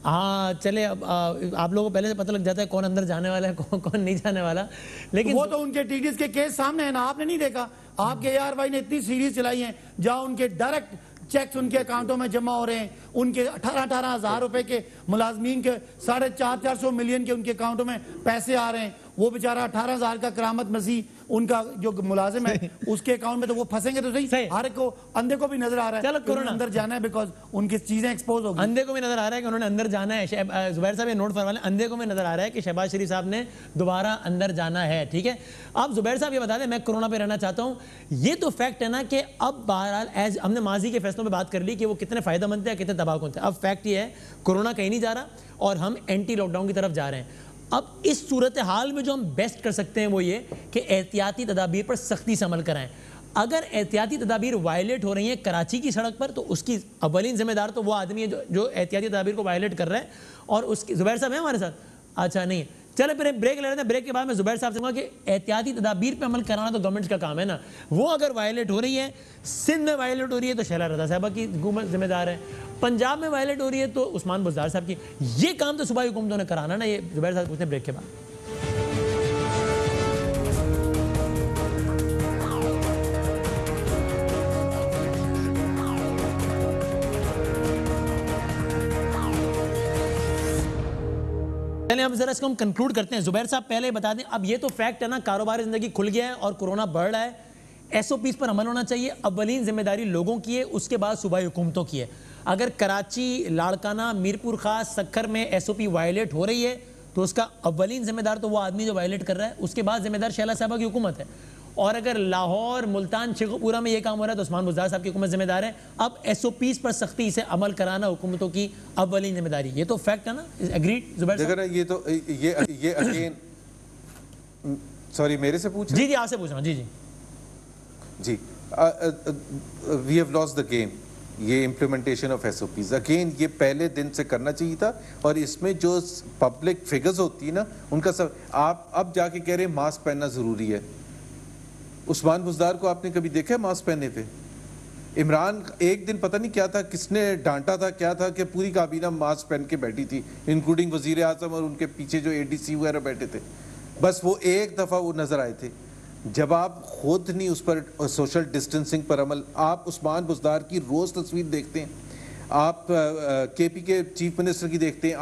ہاں چلے اب آپ لوگوں کو پہلے سے پتہ لگ جاتا ہے کون اندر جانے والا ہے کون نہیں جانے والا، لیکن وہ تو ان کے TDS کے کیس سامنے ہیں نا، آپ نے نہیں دیکھا، آپ کے ARY نے اتنی سیریز چلائی ہیں جہاں ان کے ڈائریکٹ چیکس ان کے اکاؤنٹوں میں جمع ہو رہے ہیں، ان کے 18 ہزار روپے کے ملازمین کے 450 ملین کے ان کے اکاؤنٹوں میں پیسے آ رہے ہیں، وہ بیچارہ 18,000 کا کرامت مسیح ان کا جو ملازم ہے اس کے اکاؤنٹ میں، تو وہ پھنسیں گے تو صحیح، ہر ایک کو اندھے کو بھی نظر آ رہا ہے کہ انہوں نے اندر جانا ہے، بیکاز ان کی چیزیں ایکسپوز ہو گئی، اندھے کو بھی نظر آ رہا ہے کہ انہوں نے اندر جانا ہے۔ زبیر صاحب یہ نوٹ فرما لیں، اندھے کو بھی نظر آ رہا ہے کہ شہباز شریف صاحب نے دوبارہ اندر جانا ہے، ٹھیک ہے۔ اب زبیر صاحب یہ بتا دیں، میں کرونا پہ رہنا چاہتا ہوں، یہ تو فیکٹ ہے نا کہ اب بہرحال ہم نے ماضی کے فیصلوں پہ بات کر لی کہ وہ کتنے فائدہ مند تھے کتنے تباہ کن تھے، اب فیکٹ یہ ہے کرونا کہیں نہیں جا رہا اور ہم اینٹی لاک ڈاؤن کی طرف جا رہے ہیں۔ اب اس صورتحال میں جو ہم بیسٹ کر سکتے ہیں وہ یہ کہ احتیاطی تدابیر پر سختی سے عمل کرائیں. اگر احتیاطی تدابیر وائلیٹ ہو رہی ہیں کراچی کی سڑک پر تو اس کی اولین ذمہ دار تو وہ آدمی ہے جو احتیاطی تدابیر کو وائلیٹ کر رہا ہے. اور اس کی زبیر صاحب ہیں ہمارے ساتھ؟ اچھا نہیں, چلے پھر بریک لے رہے ہیں. بریک کے بعد میں زبیر صاحب سے کہوں گا کہ احتیاطی تدابیر پہ عمل کرانا تو گورنمنٹ کا کام ہے نا. وہ اگر وائلیٹ ہو رہی ہے, سندھ میں وائلیٹ ہو رہی ہے تو شیلا رضا صاحبہ کی حکومت ذمہ دار ہے, پنجاب میں وائلیٹ ہو رہی ہے تو عثمان بزدار صاحب کی. یہ کام تو صوبائی حکومتوں نے کرانا نا. یہ زبیر صاحب پوچھتے ہیں بریک کے بعد. چلیں اب ذرا اس کو ہم کنکلوڈ کرتے ہیں. زبیر صاحب پہلے بتا دیں, اب یہ تو فیکٹ ہے نا, کاروبار زندگی کھل گیا ہے اور کرونا بڑھ رہا ہے, ایس او پیز پر عمل ہونا چاہیے. اولین ذمہ داری لوگوں کی ہے, اس کے بعد صوبائی حکومتوں کی ہے. اگر کراچی, لاڑکانہ, میرپور خاص, سکھر میں ایس او پی وائلیٹ ہو رہی ہے تو اس کا اولین ذمہ دار تو وہ آدمی جو وائلیٹ کر رہا ہے, اس کے بعد ذمہ دار شیلا صاحبہ کی حکومت ہے. اور اگر لاہور, ملتان, شیخوپورہ میں یہ کام ہو رہا ہے تو عثمان بزدار صاحب کی حکومت ذمہ دار ہے. اب ایس او پیز پر سختی سے عمل کرانا حکومتوں کی اولین ذمہ داری. یہ تو فیکٹ ہے نا. ایگریڈ زبیر صاحب؟ یہ تو یہ اگین سوری میرے سے پوچھ رہے ہیں؟ جی آپ سے پوچھ رہا ہوں. جی we have lost the game. یہ implementation of SOPs again یہ پہلے دن سے کرنا چاہیے تھا. اور اس میں جو پبلک فگرز ہوتی ہے نا ان کا سب, آپ اب جا کے کہہ رہے ہیں ماسک پہننا ضروری ہے. عثمان بزدار کو آپ نے کبھی دیکھا ہے ماسک پہننے پہ؟ عمران ایک دن پتہ نہیں کیا تھا, کس نے ڈانٹا تھا کیا تھا, کہ پوری کابینہ ماسک پہن کے بیٹھی تھی انکلوڈنگ وزیر اعظم اور ان کے پیچھے جو اے ڈی سی وغیرہ بیٹھے تھے. بس وہ ایک دفعہ وہ نظر آئے تھے. جب آپ خود نہیں اس پر سوشل ڈسٹنسنگ پر عمل, آپ عثمان بزدار کی روز تصویر دیکھتے ہیں, آپ کے پی کے چیف منسٹر کی دیکھتے ہیں,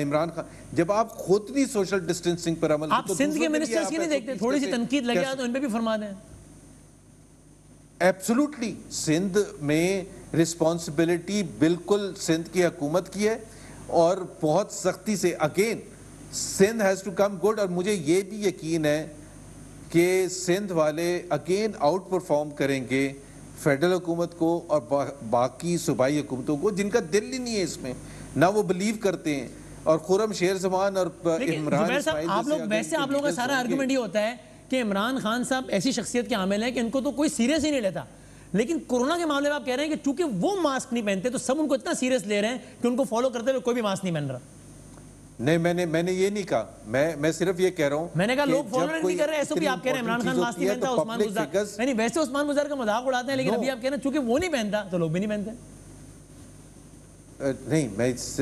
عمران خان, جب آپ خود نہیں سوشل ڈسٹنسنگ پر عمل, آپ سندھ کے منسٹرز کی نہیں دیکھتے؟ تھوڑی سی تنقید لگے تو ان پہ بھی فرما دیں. ایبسولوٹلی سندھ میں رسپانسبلٹی بالکل سندھ کی حکومت کی ہے اور بہت سختی سے. Again Sindh has to come good. اور مجھے یہ بھی یقین ہے کہ سندھ والے اگین آؤٹ پرفارم کریں گے فیڈرل حکومت کو اور باقی صوبائی حکومتوں کو, جن کا دل ہی نہیں ہے اس میں, نہ وہ بلیو کرتے ہیں. اور خرم شیر زمان اور عمران اسماعیل, آپ لوگوں کا سارا آرگومنٹ یہ ہوتا ہے کہ عمران خان صاحب ایسی شخصیت کے عامل ہیں کہ ان کو تو کوئی سیریس ہی نہیں لیتا. لیکن کورونا کے معاملے میں آپ کہہ رہے ہیں کہ چونکہ وہ ماسک نہیں پہنتے تو سب ان کو اتنا سیریس لے رہے ہیں کہ ان کو فالو کرتے ہوئے کوئی بھی ماسک نہیں پہن رہا. نہیں, میں نے یہ نہیں کہا, میں صرف یہ کہہ رہا ہوں, میں نے کہا لوگ فالو نہیں کر رہے. ایسو بھی آپ کہہ رہے ہیں عمران خان ماسک نہیں پہنتا, عثمان بزدار یعنی ویسے عثمان بزدار کا مذاق اڑاتے ہیں, لیکن ابھی آپ کہہ رہے ہیں چونکہ وہ نہیں پہنتا تو لوگ بھی نہیں پہنتے. نہیں,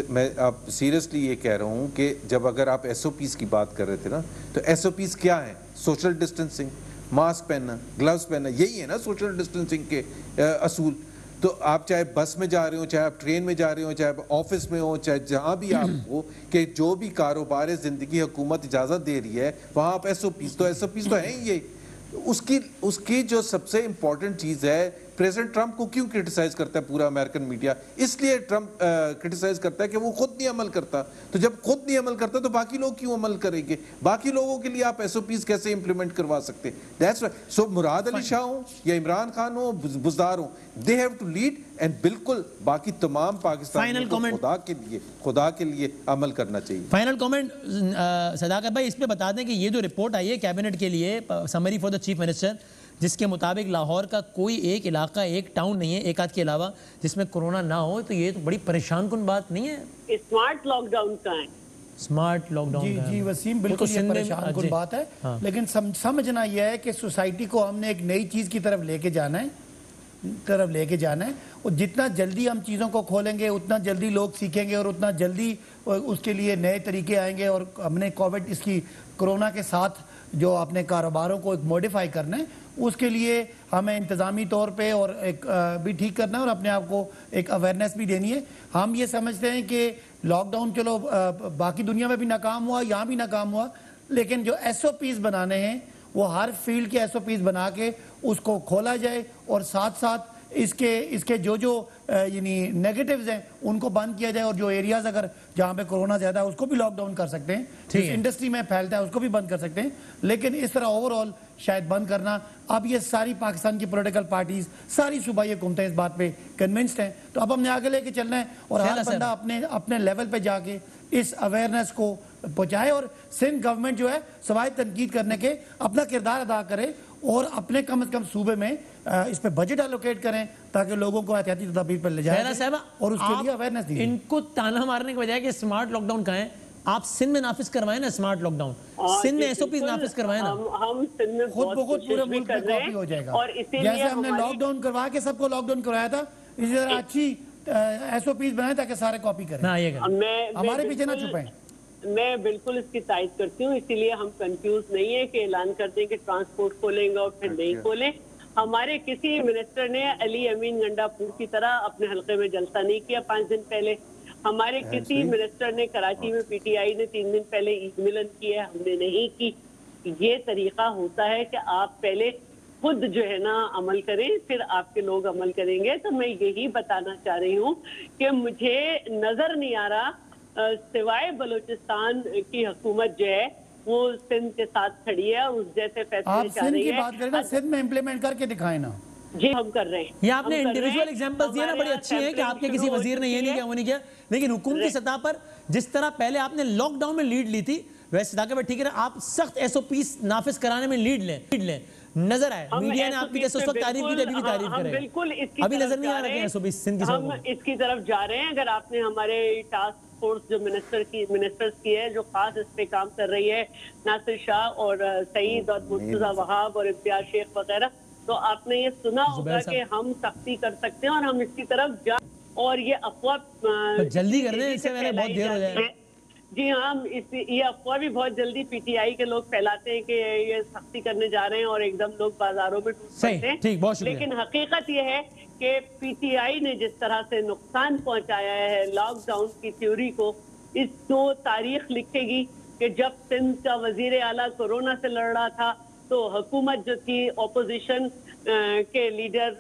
میں آپ سیریسلی یہ کہہ رہا ہوں کہ جب اگر آپ ایس او پیز کی بات کر رہے تھے نا, تو ایس او پیز کیا ہے؟ سوشل ڈسٹنسنگ, ماسک پہننا, گلوز پہننا, یہی ہے نا سوشل ڈسٹنسنگ کے اصول. تو آپ چاہے بس میں جا رہے ہوں, چاہے آپ ٹرین میں جا رہے ہوں, چاہے آپ آفس میں ہوں, چاہے جہاں بھی آپ ہو, کہ جو بھی کاروبار زندگی حکومت اجازت دے رہی ہے وہاں آپ ایس او پیز تو ہیں ہی. یہ اس کی جو سب سے امپورٹنٹ چیز ہے, پریزیڈنٹ ٹرمپ کو کیوں کرٹیسائز کرتا ہے پورا امریکن میڈیا؟ اس لیے ٹرمپ کرٹیسائز کرتا ہے کہ وہ خود نہیں عمل کرتا. تو جب خود نہیں عمل کرتا تو باقی لوگ کیوں عمل کریں گے؟ باقی لوگوں کے لیے آپ ایس او پیز کیسے امپلیمنٹ کروا سکتے؟ سو مراد علی شاہ ہوں یا عمران خان ہوں, بزدار ہوں, they have to lead. And بالکل باقی تمام پاکستانیوں کو خدا کے لیے عمل کرنا چاہیے. فائنل کامنٹ صداقت بھائی, اس پہ بتا دیں کہ یہ جو رپورٹ آئی ہے کیبنٹ کے لیے, summary for the chief minister, جس کے مطابق لاہور کا کوئی ایک علاقہ, ایک ٹاؤن نہیں ہے ایک آدھ کے علاوہ جس میں کورونا نہ ہو, تو یہ تو بڑی پریشان کن بات نہیں ہے. اسمارٹ لاک ڈاؤن کا ہے, اسمارٹ لاک ڈاؤن. جی وسیم, بالکل یہ پریشان کن بات ہے. لیکن سمجھنا یہ ہے کہ سوسائٹی کو ہم نے ایک نئی چیز کی طرف لے کے جانا ہے, اور جتنا جلدی ہم چیزوں کو کھولیں گے اتنا جلدی لوگ سیکھیں گے اور اتنا جلدی اس کے لیے نئے طریقے آئیں گے. اور ہم نے کووڈ, اس کی کرونا کے ساتھ جو اپنے کاروباروں کو ایک موڈیفائی کرنا ہے, اس کے لیے ہمیں انتظامی طور پہ اور ایک بھی ٹھیک کرنا ہے اور اپنے آپ کو ایک اویئرنیس بھی دینی ہے. ہم یہ سمجھتے ہیں کہ لاک ڈاؤن چلو باقی دنیا میں بھی ناکام ہوا, یہاں بھی ناکام ہوا, لیکن جو ایس او پیز بنانے ہیں وہ ہر فیلڈ کے ایس او پیز بنا کے اس کو کھولا جائے, اور ساتھ ساتھ اس کے جو یعنی نیگیٹیوز ہیں ان کو بند کیا جائے, اور جو ایریاز اگر جہاں پہ کورونا زیادہ ہے اس کو بھی لاک ڈاؤن کر سکتے ہیں, جس انڈسٹری میں پھیلتا ہے اس کو بھی بند کر سکتے ہیں. لیکن اس طرح اوور آل شاید بند کرنا, اب یہ ساری پاکستان کی پولیٹیکل پارٹیز, ساری صوبائی حکومتیں اس بات پہ کنونسڈ ہیں. تو اب ہم نے آگے لے کے چلنا ہے اور ہر بندہ اپنے لیول پہ جا کے اس اویئرنیس کو پہنچائے اور سندھ گورنمنٹ جو ہے سوائے تنقید کرنے کے اپنا کردار ادا کرے اور اپنے کم از کم صوبے میں اس پہ بجٹ الوکیٹ کریں تاکہ لوگوں کو احتیاطی تدابیر پر لے جائے اور اس کے لیے اویئرنیس دی. ان کو تانا مارنے کے بجائے کہ اسمارٹ لاک ڈاؤن کہاں ہے, آپ سندھ میں نافذ کروائیں نا اسمارٹ لاک ڈاؤن, سندھ میں ایس او پیز نافذ کروائیں نا. ہم سندھ میں خود بخود پورے ملک میں کاپی ہو جائے گا. جیسے ہم نے لاک ڈاؤن کروا کے سب کو لاک ڈاؤن کروایا تھا, اسی طرح اچھی ایس او پیز بنائیں تاکہ سارے کاپی کریں, ہمارے پیچھے نہ چھپائیں. میں بالکل اس کی تائید کرتی ہوں, اسی لیے ہم کنفیوز نہیں ہے کہ اعلان کر دیں کہ ٹرانسپورٹ کھولیں گے اور پھر نہیں کھولیں. ہمارے کسی منسٹر نے علی امین گنڈا پور کی طرح اپنے حلقے میں جلسہ نہیں کیا 5 دن پہلے. ہمارے کسی منسٹر نے کراچی میں پی ٹی آئی نے 3 دن پہلے عید ملن کی ہے, ہم نے نہیں کی. یہ طریقہ ہوتا ہے کہ آپ پہلے خود جو ہے نا عمل کریں, پھر آپ کے لوگ عمل کریں گے. تو میں یہی بتانا چاہ رہی ہوں کہ مجھے نظر نہیں آ رہا سوائے بلوچستان کی حکومت جو ہے وہ سندھ کے ساتھ کھڑی ہے اور اس جیسے فیصلے آپ چاہ سندھ رہی کی ہے. بات کریں نا, سندھ میں امپلیمنٹ کر کے دکھائیں نا. جی ہم کر رہے ہیں. یہ آپ نے انڈیویجول ایگزامپلز دیے نا, بڑی اچھی ہیں کہ آپ کے کسی وزیر نے یہ نہیں کیا وہ نہیں کیا, لیکن حکومتی سطح پر جس طرح پہلے آپ نے لاک ڈاؤن میں لیڈ لی تھی ویسے طاقت پر ٹھیک ہے آپ سخت ایس او پیز نافذ کرانے میں لیڈ لیں. نظر آئے میڈیا نے آپ کی جیسے اس وقت تعریف کی تھی, ابھی بھی تعریف کرے گا. ابھی نظر نہیں آ رہا کہ ایس او پیز سندھ کی ہم اس کی طرف جا رہے ہیں. اگر آپ نے ہمارے ٹاسک فورس جو منسٹرز کی ہے جو خاص اس پہ کام کر رہی ہے, ناصر شاہ اور سعید اور مرتضیٰ وہاب اور امتیاز شیخ وغیرہ, تو آپ نے یہ سنا ہوگا کہ ہم سختی کر سکتے ہیں اور ہم اس کی طرف جا, اور یہ افواہ جلدی کر دیں, اس سے پہلے بہت دیر ہو جائے. جی ہاں, یہ افواہ بھی بہت جلدی پی ٹی آئی کے لوگ پھیلاتے ہیں کہ یہ سختی کرنے جا رہے ہیں اور ایک دم لوگ بازاروں میں ٹوٹ پڑتے ہیں. لیکن حقیقت یہ ہے کہ پی ٹی آئی نے جس طرح سے نقصان پہنچایا ہے لاک ڈاؤن کی تھیوری کو, اس کو تاریخ لکھے گی کہ جب سندھ کا وزیر اعلیٰ کورونا سے لڑ رہا تھا تو حکومت جو تھی اپوزیشن کے لیڈر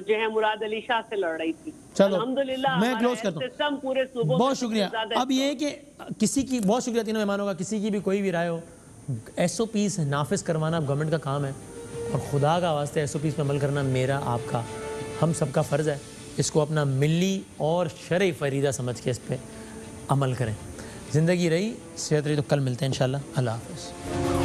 جو ہے مراد علی شاہ سے لڑ رہی تھی. الحمدللہ میں کلوز کرتا ہوں. پورے صوبوں بہت شکریہ. اب یہ کہ کسی کی, بہت شکریہ تینوں مہمانوں کا, کسی کی بھی کوئی بھی رائے ہو, ایس او پیز نافذ کروانا گورنمنٹ کا کام ہے اور خدا کا واسطے ایس او پیز پہ عمل کرنا میرا, آپ کا, ہم سب کا فرض ہے. اس کو اپنا ملی اور شرعی فریضہ سمجھ کے اس پہ عمل کریں. زندگی رہی, صحت رہی تو کل ملتے ہیں انشاءاللہ. اللہ حافظ.